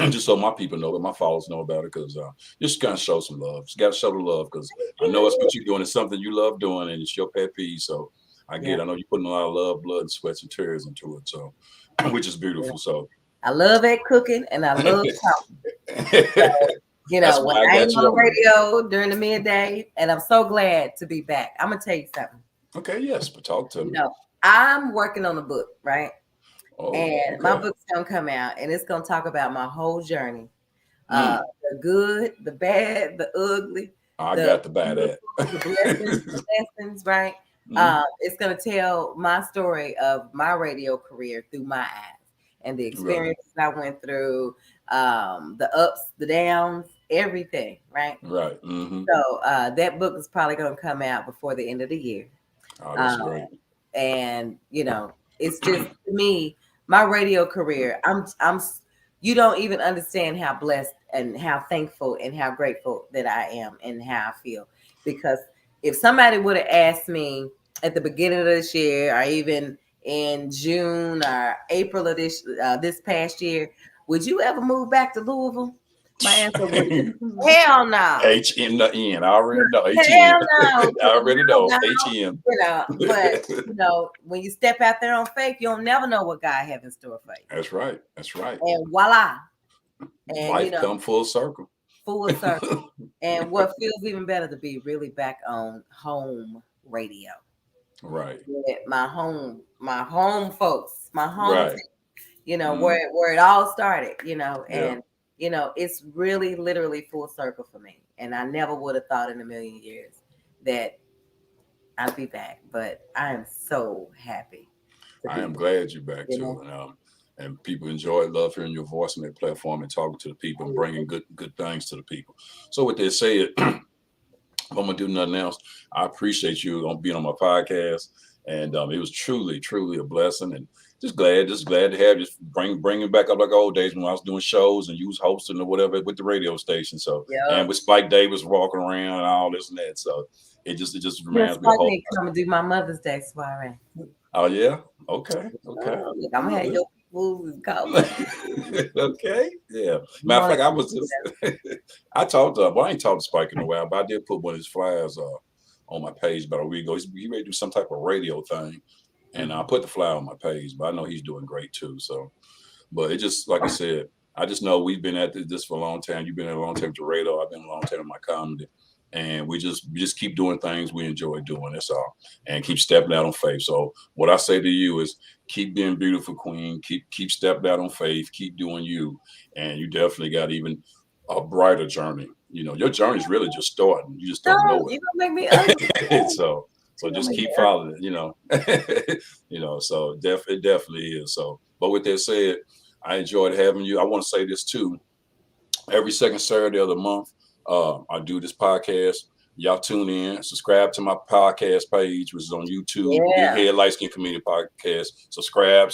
just so my people know, my followers know about it, because just kind of show some love. Just got to show the love, because I know it's what you're doing. It's something you love doing, and it's your pet peeve. So I get it. I know you're putting a lot of love, blood, and sweats and tears into it. So, which is beautiful. So I love at cooking, and I love talking. So, when I ain't on the radio during the midday, and I'm so glad to be back. I'm gonna tell you something. Okay, yes, but talk to me. I'm working on a book, right? And my book's gonna come out, and it's gonna talk about my whole journey. The good, the bad, the ugly. I got to buy that. The lessons, right? It's gonna tell my story of my radio career through my eyes and the experiences I went through, the ups, the downs, everything, right? Right. So that book is probably going to come out before the end of the year. Oh, that's great. And it's just, to me, my radio career, you don't even understand how blessed and how thankful and how grateful that I am and how I feel. Because if somebody would have asked me at the beginning of this year, or even in June or April of this past year, would you ever move back to Louisville? My answer would be hell no. H in the end. I already know. Hell no. I already know. No. HM. But when you step out there on faith, you'll never know what God has in store for you. That's right. That's right. And voila. And life come full circle. Full circle. And what feels even better to be really back on home radio. Right. With my home folks, my home, right. Where it all started, and it's really literally full circle for me. And I never would have thought in a million years that I'd be back, but I am so happy. I am glad you're back too. And people love hearing your voice on that platform and talking to the people and bringing good things to the people. So with that said, if I'm gonna do nothing else, I appreciate you on being on my podcast, and it was truly a blessing, and just glad to have you bringing back up like old days when I was doing shows and you was hosting or whatever with the radio station. So and with Spike Davis walking around and all this and that. So it just reminds me of hope. Come and do my Mother's Day soiree. Oh yeah, okay. I'm gonna have your fools and call. Okay, yeah. Matter of fact, I was just I talked to I ain't talked to Spike in a while, but I did put one of his flyers on my page about a week ago. He ready to do some type of radio thing. And I put the flyer on my page, but I know he's doing great too. So, but it just, like I said, I just know we've been at this for a long time. You've been at a long time with your radio. I've been a long time in my comedy, and we just keep doing things we enjoy doing. That's all, and keep stepping out on faith. So, what I say to you is, keep being beautiful, Queen. Keep stepping out on faith. Keep doing you, and you definitely got even a brighter journey. Your journey's really just starting. You just don't know it. You don't make me ugly. So just keep following it, so it definitely is. So, but with that said, I enjoyed having you. I want to say this too. Every second Saturday of the month, I do this podcast. Y'all tune in, subscribe to my podcast page, which is on YouTube. Big Head Light Skin Community Podcast. Subscribe.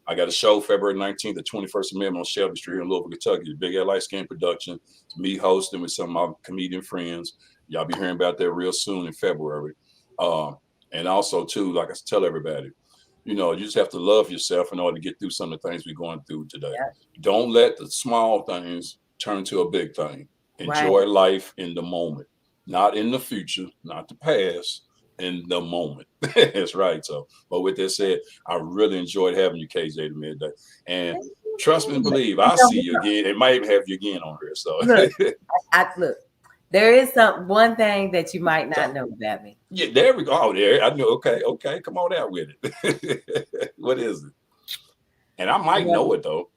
I got a show February 19th at 21st Amendment on Shelby Street in Louisville, Kentucky. Big Head Light Skin production. It's me hosting with some of my comedian friends. Y'all be hearing about that real soon in February. And also, too, like I tell everybody, you just have to love yourself in order to get through some of the things we're going through today. Yeah. Don't let the small things turn to a big thing. Enjoy life in the moment, not in the future, not the past, in the moment. That's right. So, but with that said, I really enjoyed having you, KJ, to midday. And trust me and believe, I'll see you again. It might have you again on here. So, look. There is one thing that you might not know about me. Yeah, there we go. Oh, there. I know. Okay. Come on out with it. What is it? And I might know it though,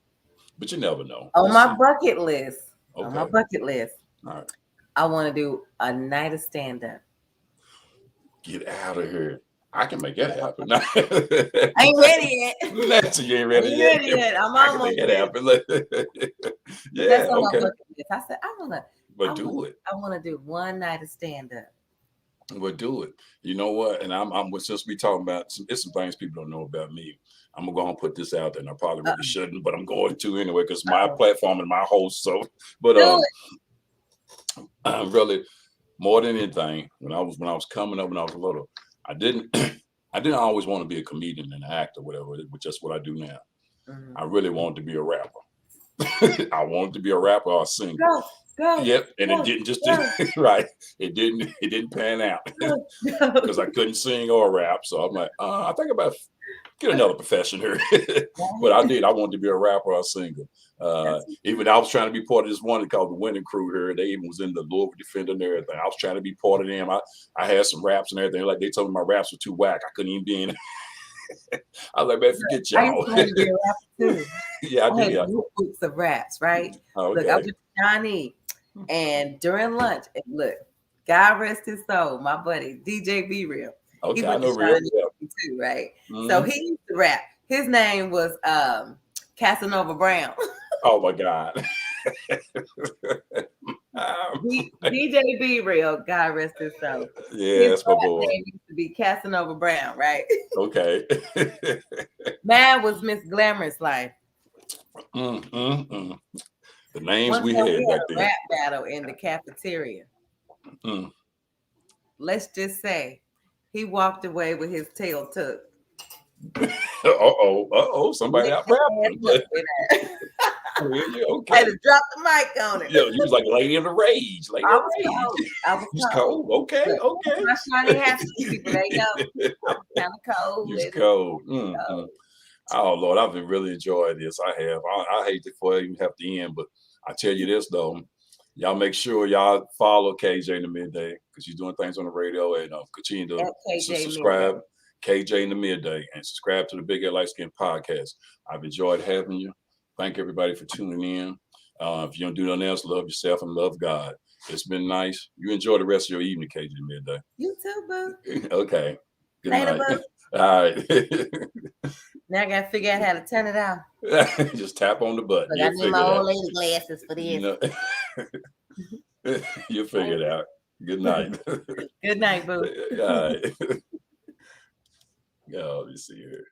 but you never know. On my bucket list. Okay. On my bucket list. All right. I want to do a night of stand-up. Get out of here. I can make that happen. I ain't ready yet. You ain't ready yet. I'm almost ready. Yeah. That's on my bucket list. I said, I want to. But do it. I want to do one night of stand-up. But do it. You know what? And I'm since we talking about some things people don't know about me. I'm gonna go and put this out there, and I probably really shouldn't, but I'm going to anyway because my platform and my host. So, but really, more than anything, when I was coming up when I was little, I didn't always want to be a comedian and an actor, whatever, which just what I do now. Mm-hmm. I really wanted to be a rapper. I wanted to be a rapper or a singer. Go. Yep, and it didn't just right. It didn't pan out because I couldn't sing or rap. So I'm like, I think about get another profession here. But I did. I wanted to be a rapper or a singer. Even I was trying to be part of this one called the Winning Crew here. They even was in the Louisville Defender and everything. I was trying to be part of them. I had some raps and everything. Like they told me my raps were too whack. I couldn't even be in it. I was like, man, forget y'all. I used to be a rapper too. Yeah, I did. Had books of raps, right? Okay. Look, I was with Johnny. And during lunch, look, God rest his soul, my buddy, DJ B Real. Okay, he I know Real too, right? Mm-hmm. So he used to rap. His name was Casanova Brown. Oh my God. DJ B Real, God rest his soul. Yeah, that's my boy. His name used to be Casanova Brown, right? Okay. Mine was Miss Glamorous Life. The names we had back then. Rap battle in the cafeteria. Let's just say He walked away with his tail tucked. Somebody out rapping. Okay. I had to drop the mic on it. Yeah, you was like lady in the rage. Lady I in was the rage. cold. I was He's cold. Okay. My Shawnee Haskell people, they know I'm kind of cold. He's cold. Oh Lord, I've been really enjoying this. I have. I hate to for you have to end, but I tell you this though, y'all make sure y'all follow KJ in the midday because she's doing things on the radio and continue to subscribe. KJ in the midday and subscribe to the Big Head Light Skin podcast. I've enjoyed having you. Thank everybody for tuning in. If you don't do nothing else, love yourself and love God. It's been nice. You enjoy the rest of your evening, KJ midday. You too, boo. Okay. Good Later, night. boo. All right. Now I gotta figure out how to turn it off. Just tap on the button. Look, I need my old lady glasses for this. You'll figure it out. Good night. Good night, boo. All right. Yeah, let me see here.